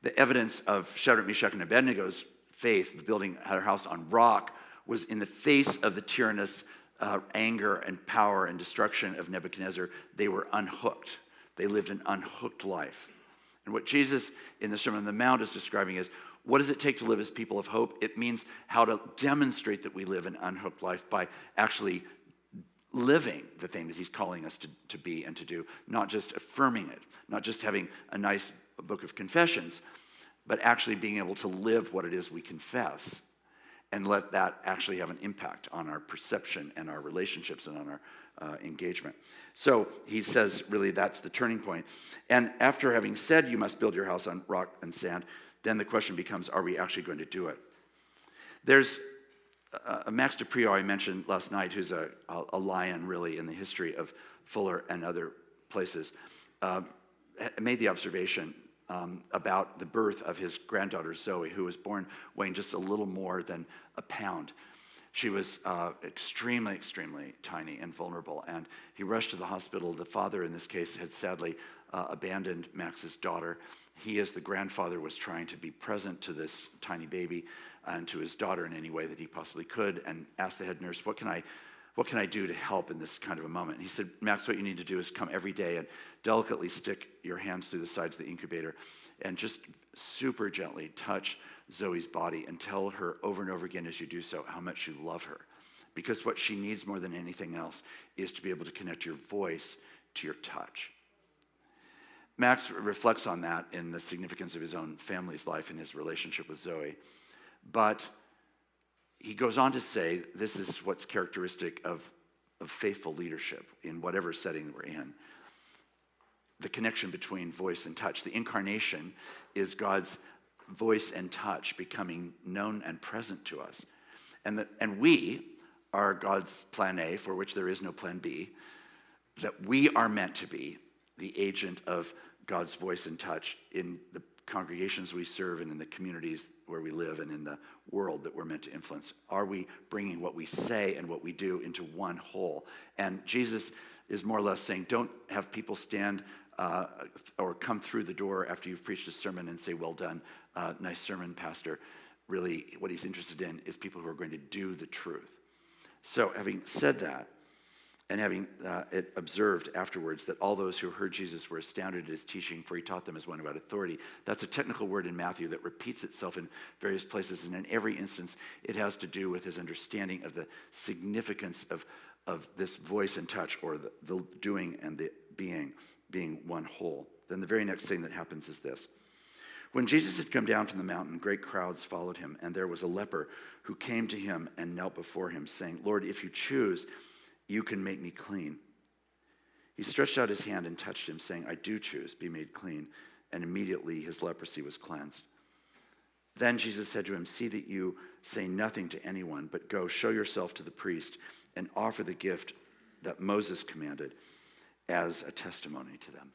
The evidence of Shadrach, Meshach, and Abednego's faith, building their house on rock, was in the face of the tyrannous anger and power and destruction of Nebuchadnezzar. They were unhooked. They lived an unhooked life. And what Jesus in the Sermon on the Mount is describing is, what does it take to live as people of hope? It means how to demonstrate that we live an unhooked life by actually living the thing that he's calling us to be and to do, not just affirming it, not just having a nice book of confessions, but actually being able to live what it is we confess and let that actually have an impact on our perception and our relationships and on our engagement. So he says, really, that's the turning point. And after having said you must build your house on rock and sand, then the question becomes, are we actually going to do it? There's Max DePrio I mentioned last night, who's a lion, really, in the history of Fuller and other places, made the observation about the birth of his granddaughter Zoe, who was born weighing just a little more than a pound. She was extremely, extremely tiny and vulnerable, and he rushed to the hospital. The father, in this case, had sadly abandoned Max's daughter. He, as the grandfather, was trying to be present to this tiny baby and to his daughter in any way that he possibly could, and asked the head nurse, what can I do to help in this kind of a moment? And he said, Max, what you need to do is come every day and delicately stick your hands through the sides of the incubator and just super gently touch Zoe's body and tell her over and over again as you do so how much you love her. Because what she needs more than anything else is to be able to connect your voice to your touch. Max reflects on that in the significance of his own family's life and his relationship with Zoe. But he goes on to say this is what's characteristic of faithful leadership in whatever setting we're in. The connection between voice and touch. The incarnation is God's voice and touch becoming known and present to us. And we are God's plan A, for which there is no plan B, that we are meant to be the agent of God's voice and touch in the congregations we serve and in the communities where we live and in the world that we're meant to influence. Are we bringing what we say and what we do into one whole? And Jesus is more or less saying, don't have people stand or come through the door after you've preached a sermon and say, well done, nice sermon, Pastor. Really, what he's interested in is people who are going to do the truth. So having said that, and having it observed afterwards that all those who heard Jesus were astounded at his teaching, for he taught them as one who had authority. That's a technical word in Matthew that repeats itself in various places, and in every instance, it has to do with his understanding of the significance of this voice and touch, or the doing and the being one whole. Then the very next thing that happens is this. When Jesus had come down from the mountain, great crowds followed him, and there was a leper who came to him and knelt before him, saying, Lord, if you choose, you can make me clean. He stretched out his hand and touched him, saying, I do choose, be made clean. And immediately his leprosy was cleansed. Then Jesus said to him, see that you say nothing to anyone, but go, show yourself to the priest, and offer the gift that Moses commanded as a testimony to them.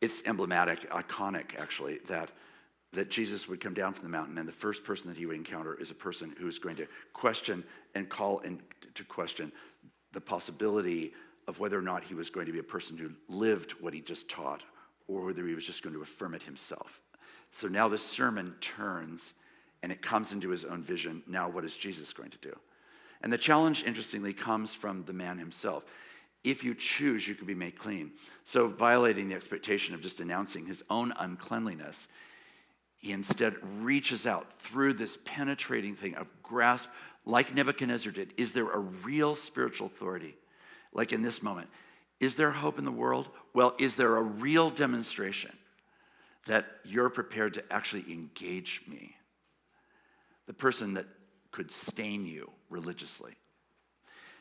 It's emblematic, iconic, actually, that Jesus would come down from the mountain, and the first person that he would encounter is a person who's going to question and call into question the possibility of whether or not he was going to be a person who lived what he just taught, or whether he was just going to affirm it himself. So now the sermon turns, and it comes into his own vision. Now what is Jesus going to do? And the challenge, interestingly, comes from the man himself. If you choose, you can be made clean. So violating the expectation of just announcing his own uncleanliness, he instead reaches out through this penetrating thing of grasp like Nebuchadnezzar did, is there a real spiritual authority? Like in this moment, is there hope in the world? Well, is there a real demonstration that you're prepared to actually engage me? The person that could stain you religiously.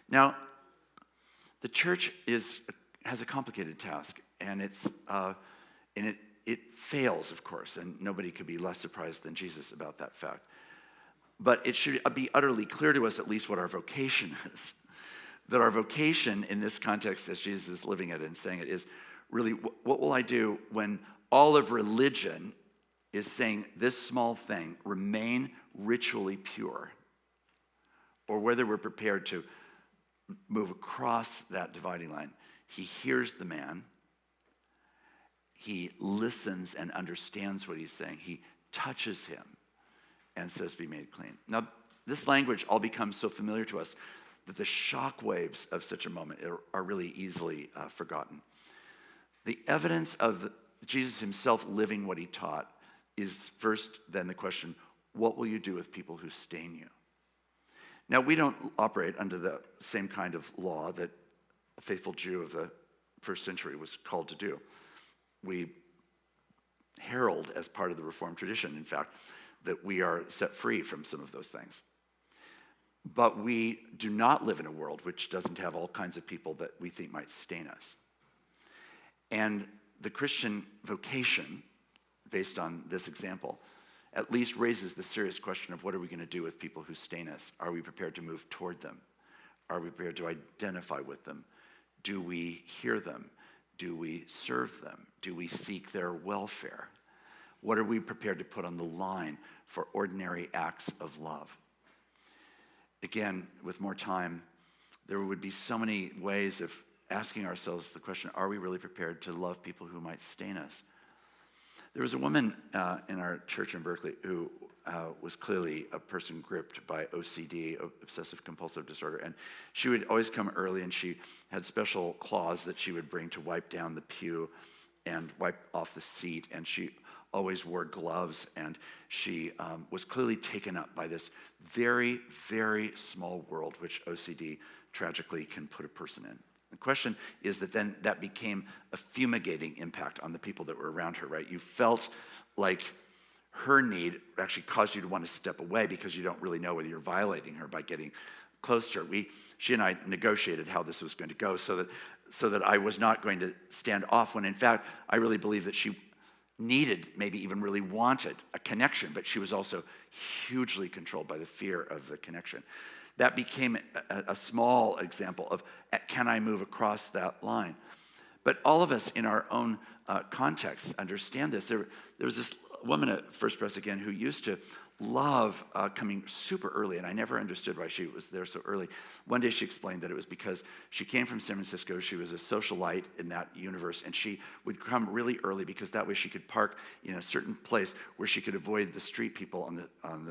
Now, the church has a complicated task, and it fails, of course, and nobody could be less surprised than Jesus about that fact. But it should be utterly clear to us at least what our vocation is. That our vocation in this context, as Jesus is living it and saying it, is really, what will I do when all of religion is saying this small thing, remain ritually pure? Or whether we're prepared to move across that dividing line. He hears the man. He listens and understands what he's saying. He touches him and says, be made clean. Now, this language all becomes so familiar to us that the shock waves of such a moment are really easily forgotten. The evidence of Jesus himself living what he taught is first then the question, what will you do with people who stain you? Now, we don't operate under the same kind of law that a faithful Jew of the first century was called to do. We herald, as part of the Reformed tradition, in fact, that we are set free from some of those things. But we do not live in a world which doesn't have all kinds of people that we think might stain us. And the Christian vocation, based on this example, at least raises the serious question of what are we going to do with people who stain us? Are we prepared to move toward them? Are we prepared to identify with them? Do we hear them? Do we serve them? Do we seek their welfare? What are we prepared to put on the line for ordinary acts of love? Again, with more time, there would be so many ways of asking ourselves the question, are we really prepared to love people who might stain us? There was a woman in our church in Berkeley who was clearly a person gripped by OCD, obsessive compulsive disorder, and she would always come early, and she had special cloths that she would bring to wipe down the pew and wipe off the seat, and she always wore gloves, and she was clearly taken up by this very, very small world which OCD tragically can put a person in. The question is that then that became a fumigating impact on the people that were around her, right? You felt like her need actually caused you to want to step away because you don't really know whether you're violating her by getting close to her. She and I negotiated how this was going to go so that I was not going to stand off when in fact I really believe that she needed, maybe even really wanted a connection, but she was also hugely controlled by the fear of the connection. That became a small example of, can I move across that line? But all of us in our own contexts understand this. There was this woman at First Pres again who used to love coming super early, and I never understood why she was there so early. One day she explained that it was because she came from San Francisco. She was a socialite in that universe, and she would come really early because that way she could park in a certain place where she could avoid the street people on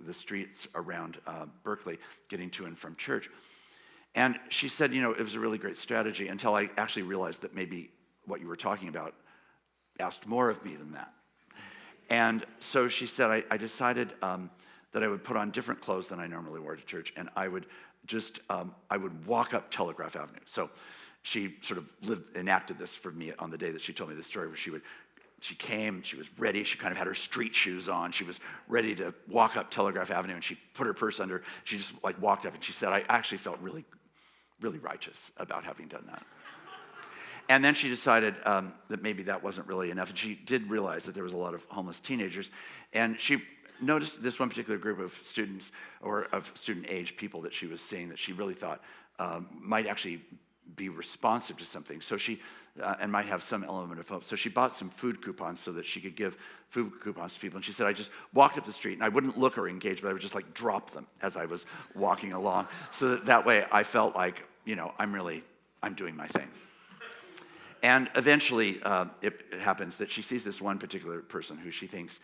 the streets around Berkeley, getting to and from church. And she said, it was a really great strategy until I actually realized that maybe what you were talking about asked more of me than that. And so she said, I decided that I would put on different clothes than I normally wore to church, and I would walk up Telegraph Avenue. So she sort of enacted this for me on the day that she told me this story, where she came, she was ready, she kind of had her street shoes on, she was ready to walk up Telegraph Avenue, and she put her purse under, she just walked up, and she said, I actually felt really, really righteous about having done that. And then she decided that maybe that wasn't really enough, and she did realize that there was a lot of homeless teenagers, and she noticed this one particular group of students, or of student age people that she was seeing that she really thought might actually be responsive to something, so she and might have some element of hope. So she bought some food coupons so that she could give food coupons to people. And she said, I just walked up the street, and I wouldn't look or engage, but I would just drop them as I was walking along, so that way I felt like, I'm doing my thing. And eventually, it happens that she sees this one particular person who she thinks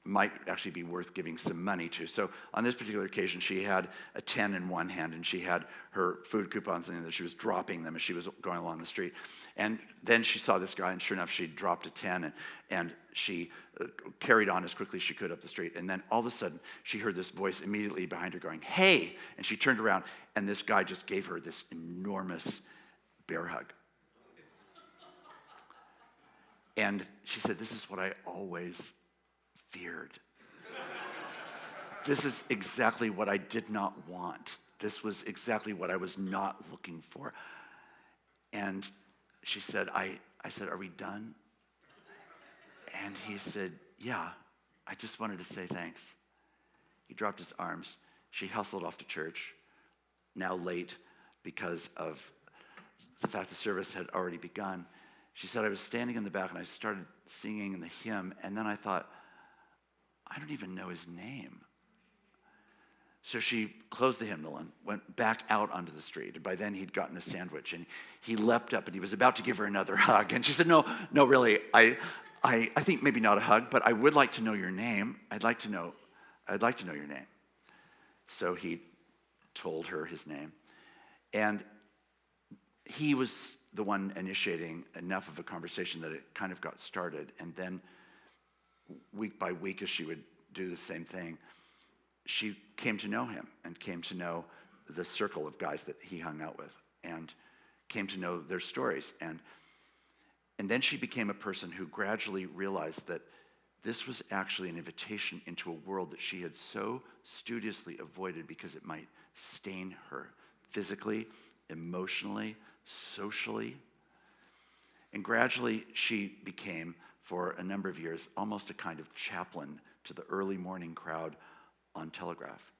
might actually be worth giving some money to. So on this particular occasion, she had a 10 in one hand, and she had her food coupons in the other. She was dropping them as she was going along the street. And then she saw this guy, and sure enough, she dropped a 10, and she carried on as quickly as she could up the street. And then all of a sudden, she heard this voice immediately behind her going, "Hey!" And she turned around, and this guy just gave her this enormous bear hug. And she said, "This is what I always feared. This is exactly what I did not want. This was exactly what I was not looking for." And she said, I said, "Are we done?" And he said, "Yeah, I just wanted to say thanks." He dropped his arms. She hustled off to church, now late because of the fact the service had already begun. She said, "I was standing in the back and I started singing the hymn, and then I thought, I don't even know his name." So she closed the hymnal and went back out onto the street. And by then he'd gotten a sandwich, and he leapt up and he was about to give her another hug. And she said, no, really, I think maybe not a hug, but I would like to know your name. I'd like to know your name. So he told her his name. And he was the one initiating enough of a conversation that it kind of got started. And then week by week, as she would do the same thing, she came to know him and came to know the circle of guys that he hung out with and came to know their stories. And then she became a person who gradually realized that this was actually an invitation into a world that she had so studiously avoided because it might stain her physically, emotionally, socially. And gradually she became, for a number of years, almost a kind of chaplain to the early morning crowd on Telegraph.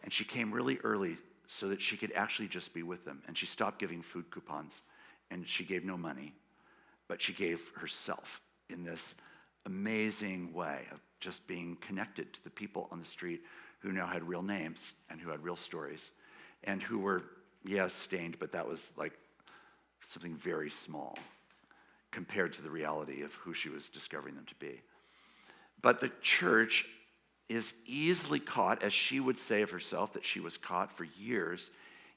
And she came really early so that she could actually just be with them. And she stopped giving food coupons, and she gave no money, but she gave herself in this amazing way of just being connected to the people on the street who now had real names and who had real stories and who were, yes, stained, but that was like something very small compared to the reality of who she was discovering them to be. But the church is easily caught, as she would say of herself, that she was caught for years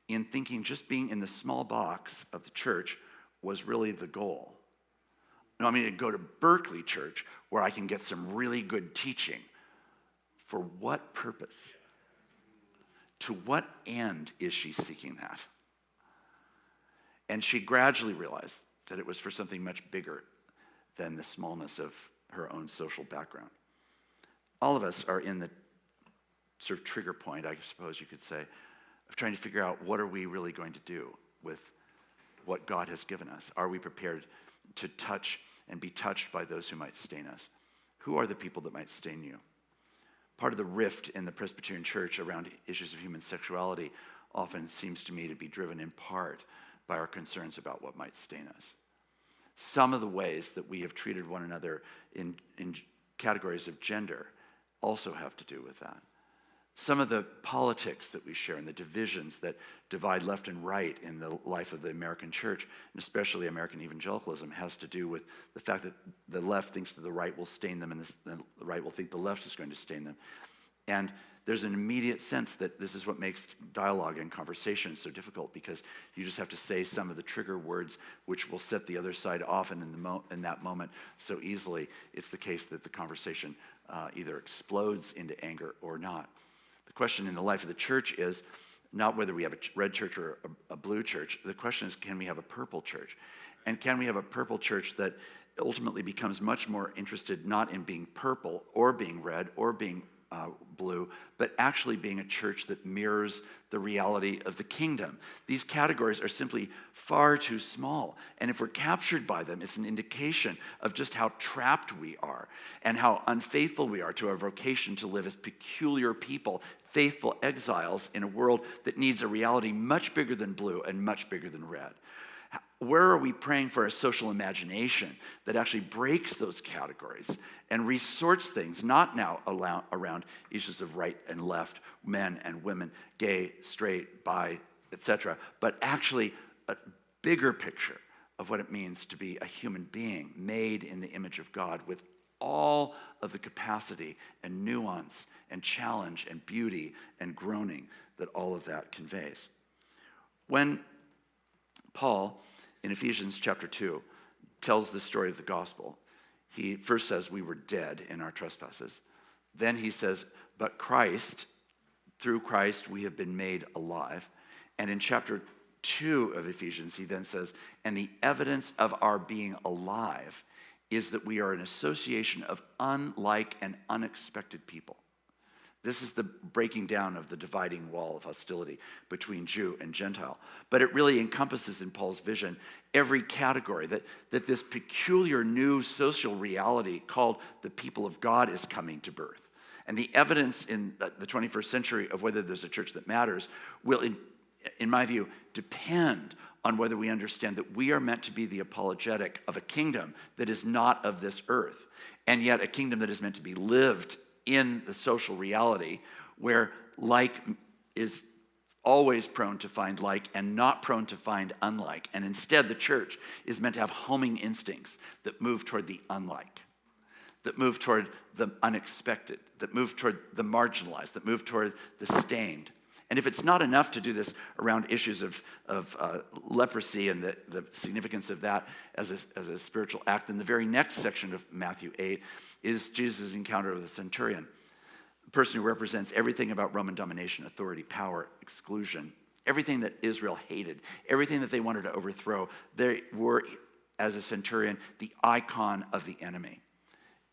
in thinking just being in the small box of the church was really the goal. No, I mean, to go to Berkeley Church where I can get some really good teaching. For what purpose? To what end is she seeking that? And she gradually realized that it was for something much bigger than the smallness of her own social background. All of us are in the sort of trigger point, I suppose you could say, of trying to figure out what are we really going to do with what God has given us. Are we prepared to touch and be touched by those who might stain us? Who are the people that might stain you? Part of the rift in the Presbyterian Church around issues of human sexuality often seems to me to be driven in part by our concerns about what might stain us. Some of the ways that we have treated one another in categories of gender also have to do with that. Some of the politics that we share and the divisions that divide left and right in the life of the American church, and especially American evangelicalism, has to do with the fact that the left thinks that the right will stain them and the right will think the left is going to stain them. And there's an immediate sense that this is what makes dialogue and conversation so difficult, because you just have to say some of the trigger words which will set the other side off, and in that moment so easily it's the case that the conversation either explodes into anger or not. The question in the life of the church is not whether we have a red church or a blue church. The question is, can we have a purple church? And can we have a purple church that ultimately becomes much more interested not in being purple or being red or being blue, but actually being a church that mirrors the reality of the kingdom. These categories are simply far too small. And if we're captured by them, it's an indication of just how trapped we are and how unfaithful we are to our vocation to live as peculiar people, faithful exiles in a world that needs a reality much bigger than blue and much bigger than red. Where are we praying for a social imagination that actually breaks those categories and resorts things, not now around issues of right and left, men and women, gay, straight, bi, etc., but actually a bigger picture of what it means to be a human being made in the image of God with all of the capacity and nuance and challenge and beauty and groaning that all of that conveys. When Paul, in Ephesians chapter 2, tells the story of the gospel, he first says we were dead in our trespasses. Then he says, but Christ, through Christ, we have been made alive. And in chapter 2 of Ephesians, he then says, and the evidence of our being alive is that we are an association of unlike and unexpected people. This is the breaking down of the dividing wall of hostility between Jew and Gentile. But it really encompasses in Paul's vision every category that this peculiar new social reality called the people of God is coming to birth. And the evidence in the 21st century of whether there's a church that matters will, in my view, depend on whether we understand that we are meant to be the apologetic of a kingdom that is not of this earth, and yet a kingdom that is meant to be lived in the social reality where like is always prone to find like and not prone to find unlike. And instead, the church is meant to have homing instincts that move toward the unlike, that move toward the unexpected, that move toward the marginalized, that move toward the stained. And if it's not enough to do this around issues of leprosy and the significance of that as a spiritual act, then the very next section of Matthew 8 is Jesus' encounter with the centurion, the person who represents everything about Roman domination, authority, power, exclusion, everything that Israel hated, everything that they wanted to overthrow. They were, as a centurion, the icon of the enemy.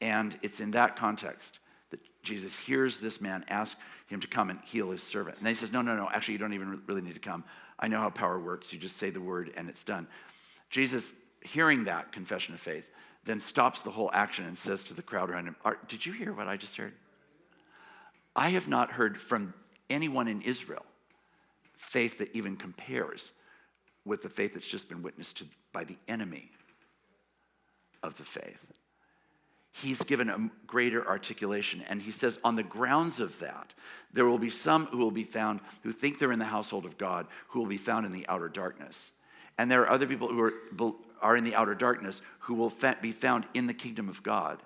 And it's in that context that Jesus hears this man ask him to come and heal his servant. And then he says, no, actually, you don't even really need to come. I know how power works. You just say the word and it's done. Jesus, hearing that confession of faith, then stops the whole action and says to the crowd around him, did you hear what I just heard? I have not heard from anyone in Israel faith that even compares with the faith that's just been witnessed to by the enemy of the faith. He's given a greater articulation, and he says on the grounds of that, there will be some who will be found who think they're in the household of God who will be found in the outer darkness. And there are other people who are in the outer darkness who will be found in the kingdom of God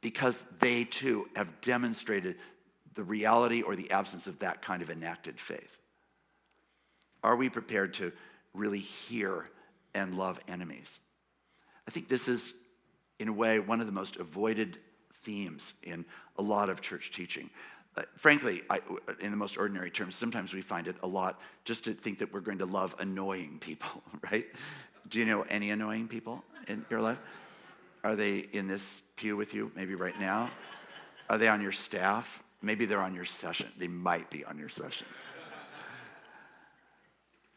because they too have demonstrated the reality or the absence of that kind of enacted faith. Are we prepared to really hear and love enemies? I think this is, in a way, one of the most avoided themes in a lot of church teaching. Frankly, in the most ordinary terms, sometimes we find it a lot just to think that we're going to love annoying people, right? Do you know any annoying people in your life? Are they in this pew with you, maybe right now? Are they on your staff? Maybe they're on your session. They might be on your session.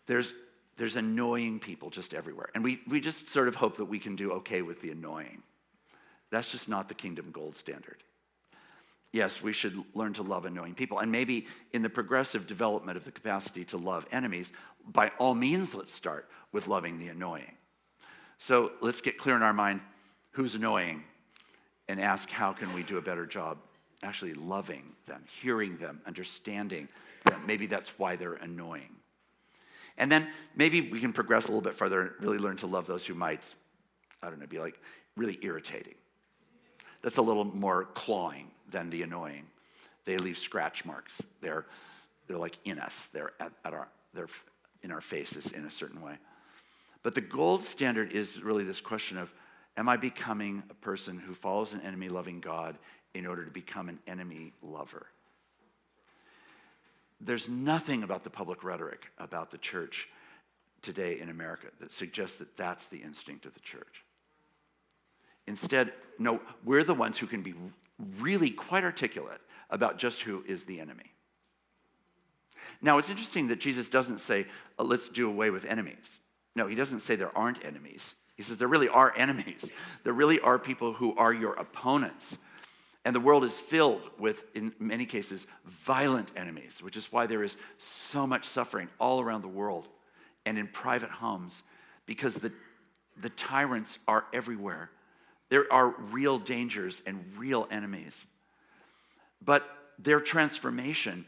There's annoying people just everywhere. And we just sort of hope that we can do okay with the annoying. That's just not the kingdom gold standard. Yes, we should learn to love annoying people. And maybe in the progressive development of the capacity to love enemies, by all means, let's start with loving the annoying. So let's get clear in our mind who's annoying and ask how can we do a better job actually loving them, hearing them, understanding them. Maybe that's why they're annoying. And then maybe we can progress a little bit further and really learn to love those who might, be like really irritating. That's a little more clawing than the annoying. They leave scratch marks. They're like in us. They're they're in our faces in a certain way. But the gold standard is really this question of, am I becoming a person who follows an enemy-loving God in order to become an enemy lover? There's nothing about the public rhetoric about the church today in America that suggests that that's the instinct of the church. Instead, no, we're the ones who can be really quite articulate about just who is the enemy. Now, it's interesting that Jesus doesn't say, let's do away with enemies. No, he doesn't say there aren't enemies. He says there really are enemies. There really are people who are your opponents. And the world is filled with, in many cases, violent enemies, which is why there is so much suffering all around the world and in private homes, because the tyrants are everywhere. There are real dangers and real enemies. But their transformation,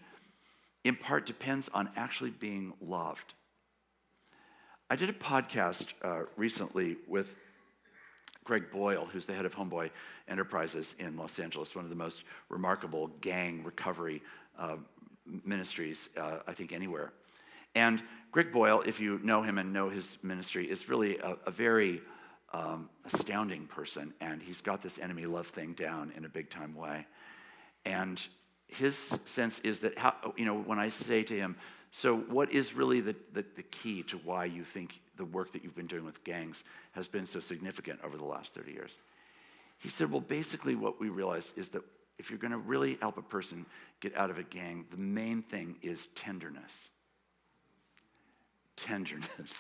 in part, depends on actually being loved. I did a podcast recently with Greg Boyle, who's the head of Homeboy Enterprises in Los Angeles, one of the most remarkable gang recovery ministries, I think, anywhere. And Greg Boyle, if you know him and know his ministry, is really a very astounding person, and he's got this enemy love thing down in a big time way. And his sense is that, when I say to him, so what is really the key to why you think the work that you've been doing with gangs has been so significant over the last 30 years? He said, well, basically what we realized is that if you're going to really help a person get out of a gang, the main thing is tenderness. Tenderness.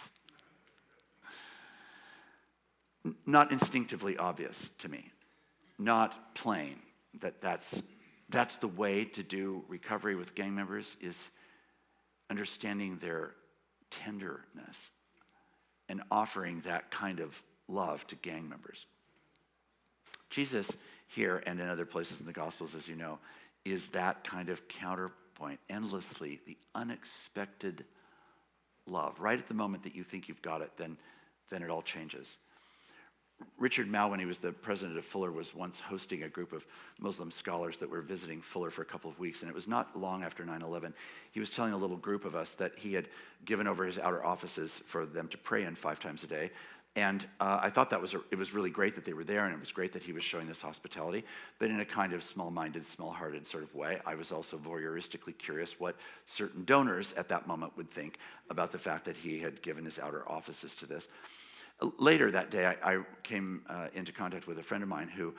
Not instinctively obvious to me. Not plain that's the way to do recovery with gang members, is understanding their tenderness and offering that kind of love to gang members. Jesus here and in other places in the Gospels, as you know, is that kind of counterpoint, endlessly, the unexpected love. Right at the moment that you think you've got it, then it all changes. Richard Mao, when he was the president of Fuller, was once hosting a group of Muslim scholars that were visiting Fuller for a couple of weeks, and it was not long after 9/11. He was telling a little group of us that he had given over his outer offices for them to pray in 5 times a day, and I thought it was really great that they were there, and it was great that he was showing this hospitality, but in a kind of small-minded, small-hearted sort of way. I was also voyeuristically curious what certain donors at that moment would think about the fact that he had given his outer offices to this. Later that day, I came into contact with a friend of mine who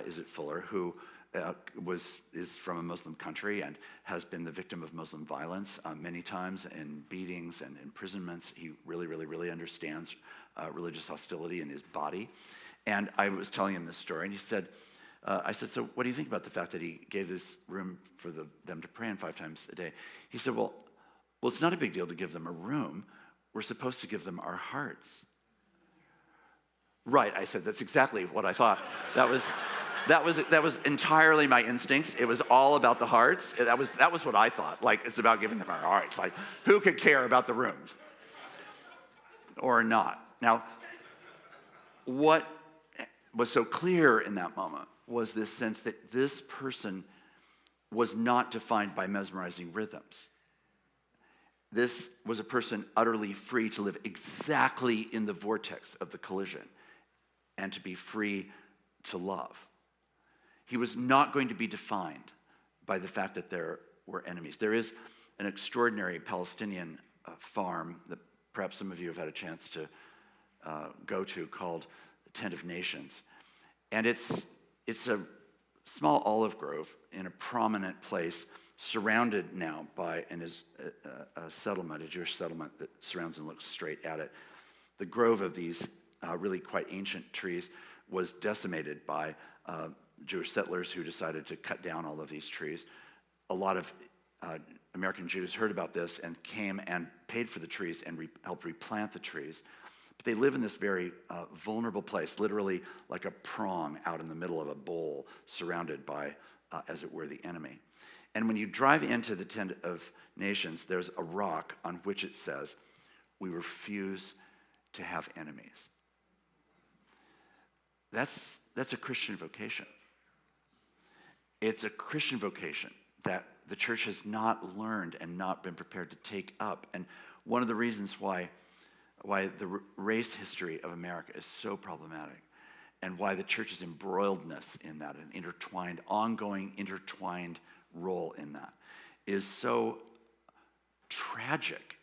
is at Fuller, who is from a Muslim country and has been the victim of Muslim violence many times, in beatings and imprisonments. He really, really, really understands religious hostility in his body. And I was telling him this story, and he said, I said, so what do you think about the fact that he gave this room for them to pray in 5 times a day? He said, well, it's not a big deal to give them a room. We're supposed to give them our hearts. Right, I said, that's exactly what I thought. That was entirely my instincts. It was all about the hearts. That was what I thought. Like, it's about giving them our hearts. Like, who could care about the rooms? Or not. Now, what was so clear in that moment was this sense that this person was not defined by mesmerizing rhythms. This was a person utterly free to live exactly in the vortex of the collision and to be free to love. He was not going to be defined by the fact that there were enemies. There is an extraordinary Palestinian farm that perhaps some of you have had a chance to go to, called the Tent of Nations. And it's a small olive grove in a prominent place, surrounded now by a settlement, a Jewish settlement that surrounds and looks straight at it. The grove of these really quite ancient trees was decimated by Jewish settlers who decided to cut down all of these trees. A lot of American Jews heard about this and came and paid for the trees and helped replant the trees. But they live in this very vulnerable place, literally like a prong out in the middle of a bowl, surrounded by, as it were, the enemy. And when you drive into the Tent of Nations, there's a rock on which it says, "We refuse to have enemies." That's a Christian vocation. It's a Christian vocation that the church has not learned and not been prepared to take up. And one of the reasons why the race history of America is so problematic, and why the church's embroiledness in that, an ongoing intertwined role in that, is so tragic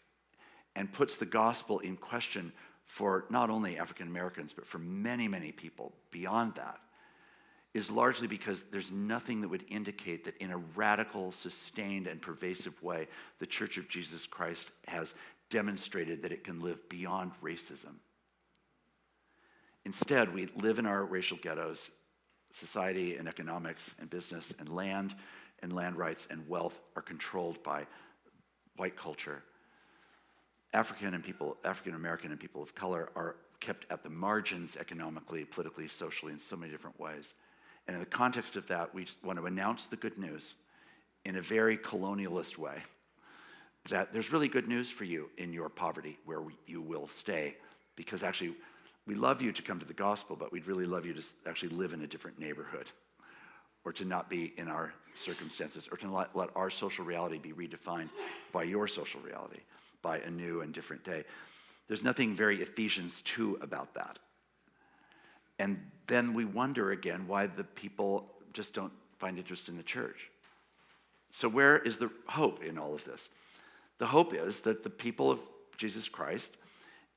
and puts the gospel in question for not only African Americans, but for many, many people beyond that, is largely because there's nothing that would indicate that in a radical, sustained, and pervasive way, the Church of Jesus Christ has demonstrated that it can live beyond racism. Instead, we live in our racial ghettos. Society and economics and business and land rights and wealth are controlled by white culture. African American and people of color are kept at the margins economically, politically, socially, in so many different ways. And in the context of that, we want to announce the good news in a very colonialist way that there's really good news for you in your poverty where you will stay, because actually we love you to come to the gospel, but we'd really love you to actually live in a different neighborhood, or to not be in our circumstances, or to let our social reality be redefined by your social reality, by a new and different day. There's nothing very Ephesians 2 about that. And then we wonder again why the people just don't find interest in the church. So where is the hope in all of this? The hope is that the people of Jesus Christ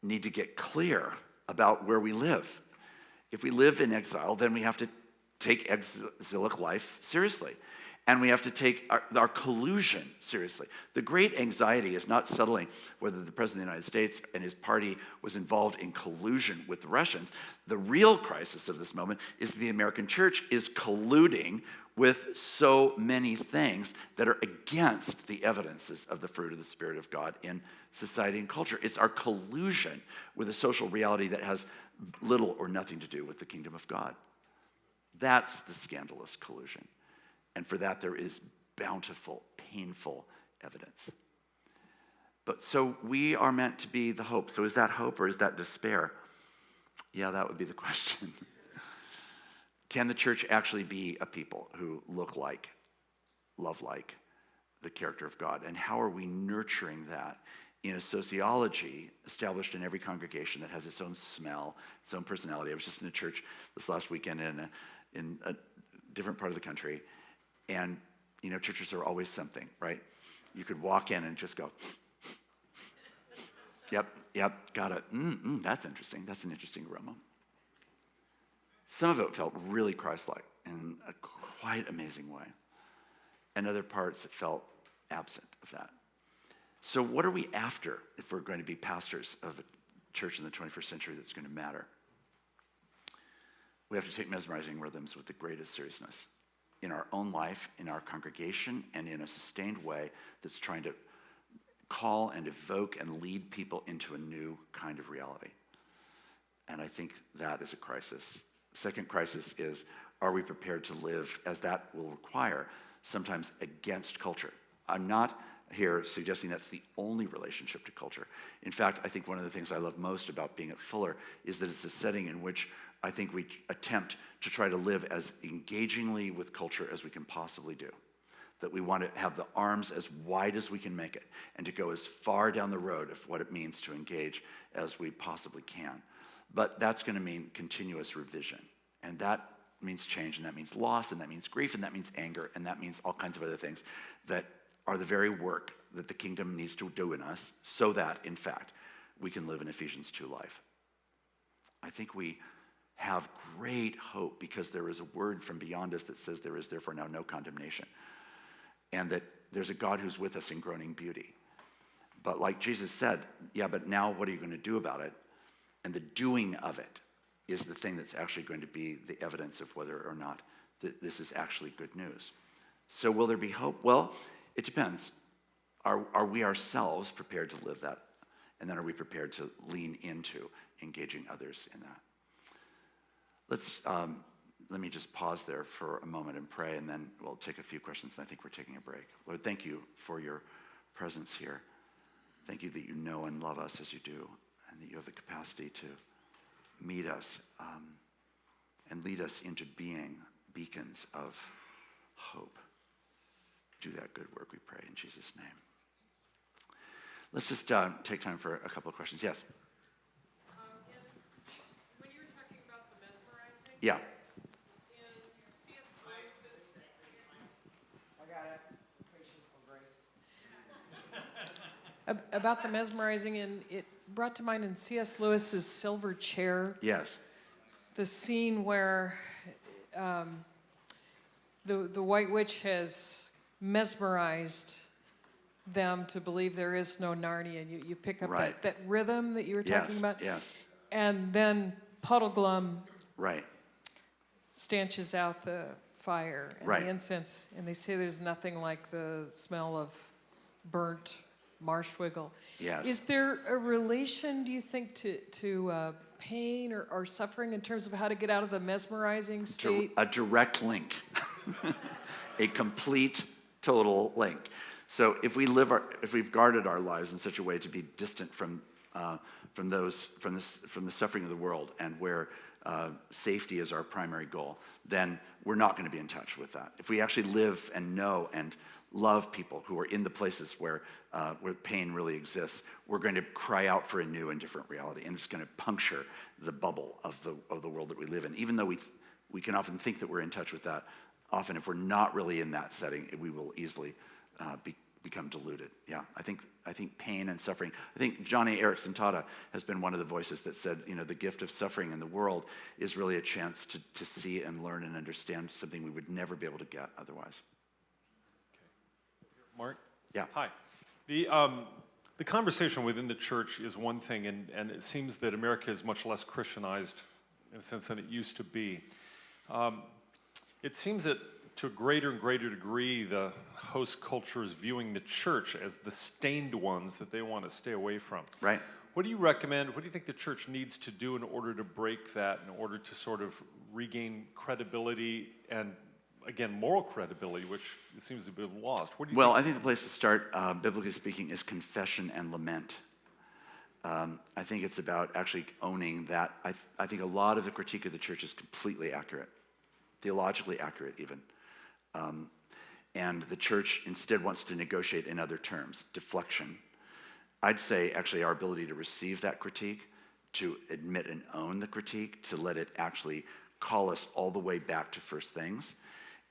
need to get clear about where we live. If we live in exile, then we have to take exilic life seriously. And we have to take our collusion seriously. The great anxiety is not settling whether the President of the United States and his party was involved in collusion with the Russians. The real crisis of this moment is the American church is colluding with so many things that are against the evidences of the fruit of the Spirit of God in society and culture. It's our collusion with a social reality that has little or nothing to do with the kingdom of God. That's the scandalous collusion. And for that, there is bountiful, painful evidence. But so we are meant to be the hope. So is that hope or is that despair? Yeah, that would be the question. Can the church actually be a people who look like, love like the character of God? And how are we nurturing that in a sociology established in every congregation that has its own smell, its own personality? I was just in a church this last weekend in a different part of the country. And, you know, churches are always something, right? You could walk in and just go, yep, got it. That's interesting. That's an interesting aroma. Some of it felt really Christ-like in a quite amazing way. And other parts it felt absent of that. So what are we after if we're going to be pastors of a church in the 21st century that's going to matter? We have to take mesmerizing rhythms with the greatest seriousness in our own life, in our congregation, and in a sustained way that's trying to call and evoke and lead people into a new kind of reality. And I think that is a crisis. Second crisis is, are we prepared to live as that will require, sometimes against culture? I'm not here suggesting that's the only relationship to culture. In fact, I think one of the things I love most about being at Fuller is that it's a setting in which I think we attempt to try to live as engagingly with culture as we can possibly do. That we want to have the arms as wide as we can make it and to go as far down the road of what it means to engage as we possibly can. But that's going to mean continuous revision. And that means change, and that means loss, and that means grief, and that means anger, and that means all kinds of other things that are the very work that the kingdom needs to do in us so that, in fact, we can live an Ephesians 2 life. I think we have great hope because there is a word from beyond us that says there is therefore now no condemnation. And that there's a God who's with us in groaning beauty. But like Jesus said, yeah, but now what are you going to do about it? And the doing of it is the thing that's actually going to be the evidence of whether or not this is actually good news. So will there be hope? Well, it depends. Are we ourselves prepared to live that? And then are we prepared to lean into engaging others in that? Let me just pause there for a moment and pray, and then we'll take a few questions, and I think we're taking a break. Lord, thank you for your presence here. Thank you that you know and love us as you do, and that you have the capacity to meet us and lead us into being beacons of hope. Do that good work, we pray, in Jesus' name. Let's just take time for a couple of questions. Yes? When you were talking about the mesmerizing, Yeah. in C.S. Lewis's... I got it. Patience and grace. About the mesmerizing, and it brought to mind in C.S. Lewis's Silver Chair, Yes. the scene where the White Witch has mesmerized them to believe there is no Narnia. You pick up Right. that rhythm that you were talking about. Yes. And then Puddleglum Right. stanches out the fire and Right. the incense, and they say there's nothing like the smell of burnt marshwiggle. Yes. Is there a relation, do you think, to pain or suffering in terms of how to get out of the mesmerizing state? A direct link. A complete, total link. So if we've guarded our lives in such a way to be distant from the suffering of the world, and where safety is our primary goal, then we're not going to be in touch with that. If we actually live and know and love people who are in the places where pain really exists, we're going to cry out for a new and different reality, and it's going to puncture the bubble of the world that we live in. Even though we can often think that we're in touch with that, often if we're not really in that setting, we will easily become deluded. Yeah, I think pain and suffering. I think Johnny Erickson Tada has been one of the voices that said, the gift of suffering in the world is really a chance to see and learn and understand something we would never be able to get otherwise. Mark? Yeah. Hi. The conversation within the church is one thing, and it seems that America is much less Christianized in a sense than it used to be. It seems that to a greater and greater degree, the host culture is viewing the church as the stained ones that they want to stay away from. Right. What do you recommend? What do you think the church needs to do in order to break that, in order to sort of regain credibility and, again, moral credibility, which seems to be lost? What do you think? I think the place to start, biblically speaking, is confession and lament. I think it's about actually owning that. I think a lot of the critique of the church is completely accurate, theologically accurate even. And the church instead wants to negotiate in other terms, deflection. I'd say actually our ability to receive that critique, to admit and own the critique, to let it actually call us all the way back to first things,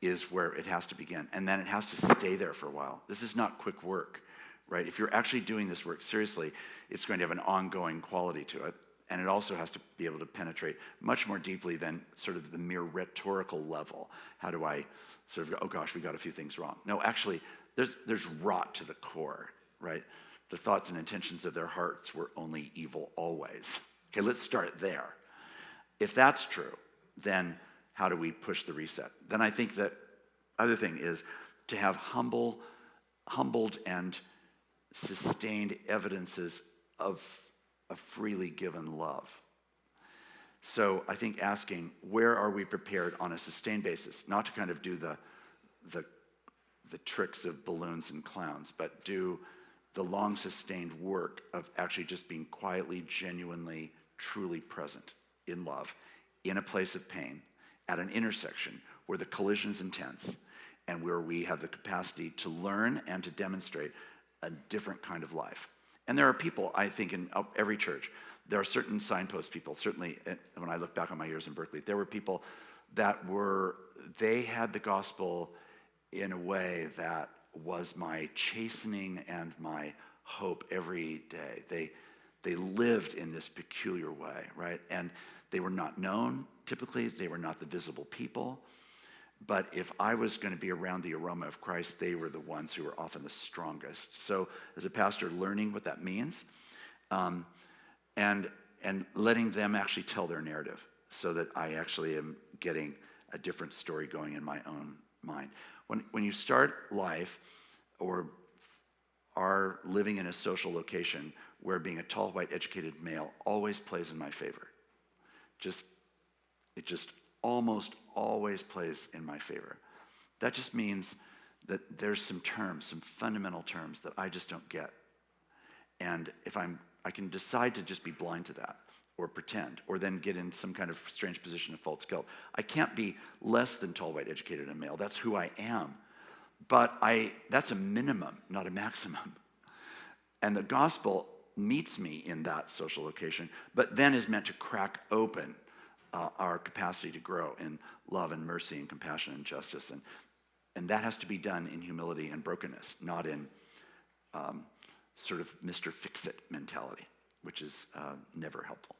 is where it has to begin. And then it has to stay there for a while. This is not quick work, right? If you're actually doing this work seriously, it's going to have an ongoing quality to it. And it also has to be able to penetrate much more deeply than sort of the mere rhetorical level. How do I sort of go, oh gosh, we got a few things wrong? No, actually, there's rot to the core, right? The thoughts and intentions of their hearts were only evil always. Okay, let's start there. If that's true, then how do we push the reset? Then I think that other thing is to have humbled and sustained evidences of a freely given love. So I think asking, where are we prepared on a sustained basis, not to kind of do the tricks of balloons and clowns, but do the long sustained work of actually just being quietly, genuinely, truly present in love, in a place of pain, at an intersection where the collision is intense and where we have the capacity to learn and to demonstrate a different kind of life. And there are people, I think, in every church, there are certain signpost people. Certainly, when I look back on my years in Berkeley, there were people that they had the gospel in a way that was my chastening and my hope every day. They lived in this peculiar way, right? And they were not known, typically. They were not the visible people. But if I was going to be around the aroma of Christ, they were the ones who were often the strongest. So as a pastor, learning what that means, and letting them actually tell their narrative so that I actually am getting a different story going in my own mind. When you start life or are living in a social location where being a tall, white, educated male always plays in my favor, it just almost always plays in my favor. That just means that there's some fundamental terms that I just don't get. And if I can decide to just be blind to that, or pretend, or then get in some kind of strange position of false guilt. I can't be less than tall, white, educated, and male. That's who I am. But that's a minimum, not a maximum. And the gospel meets me in that social location, but then is meant to crack open our capacity to grow in love and mercy and compassion and justice. And that has to be done in humility and brokenness, not in sort of Mr. Fix-It mentality, which is never helpful.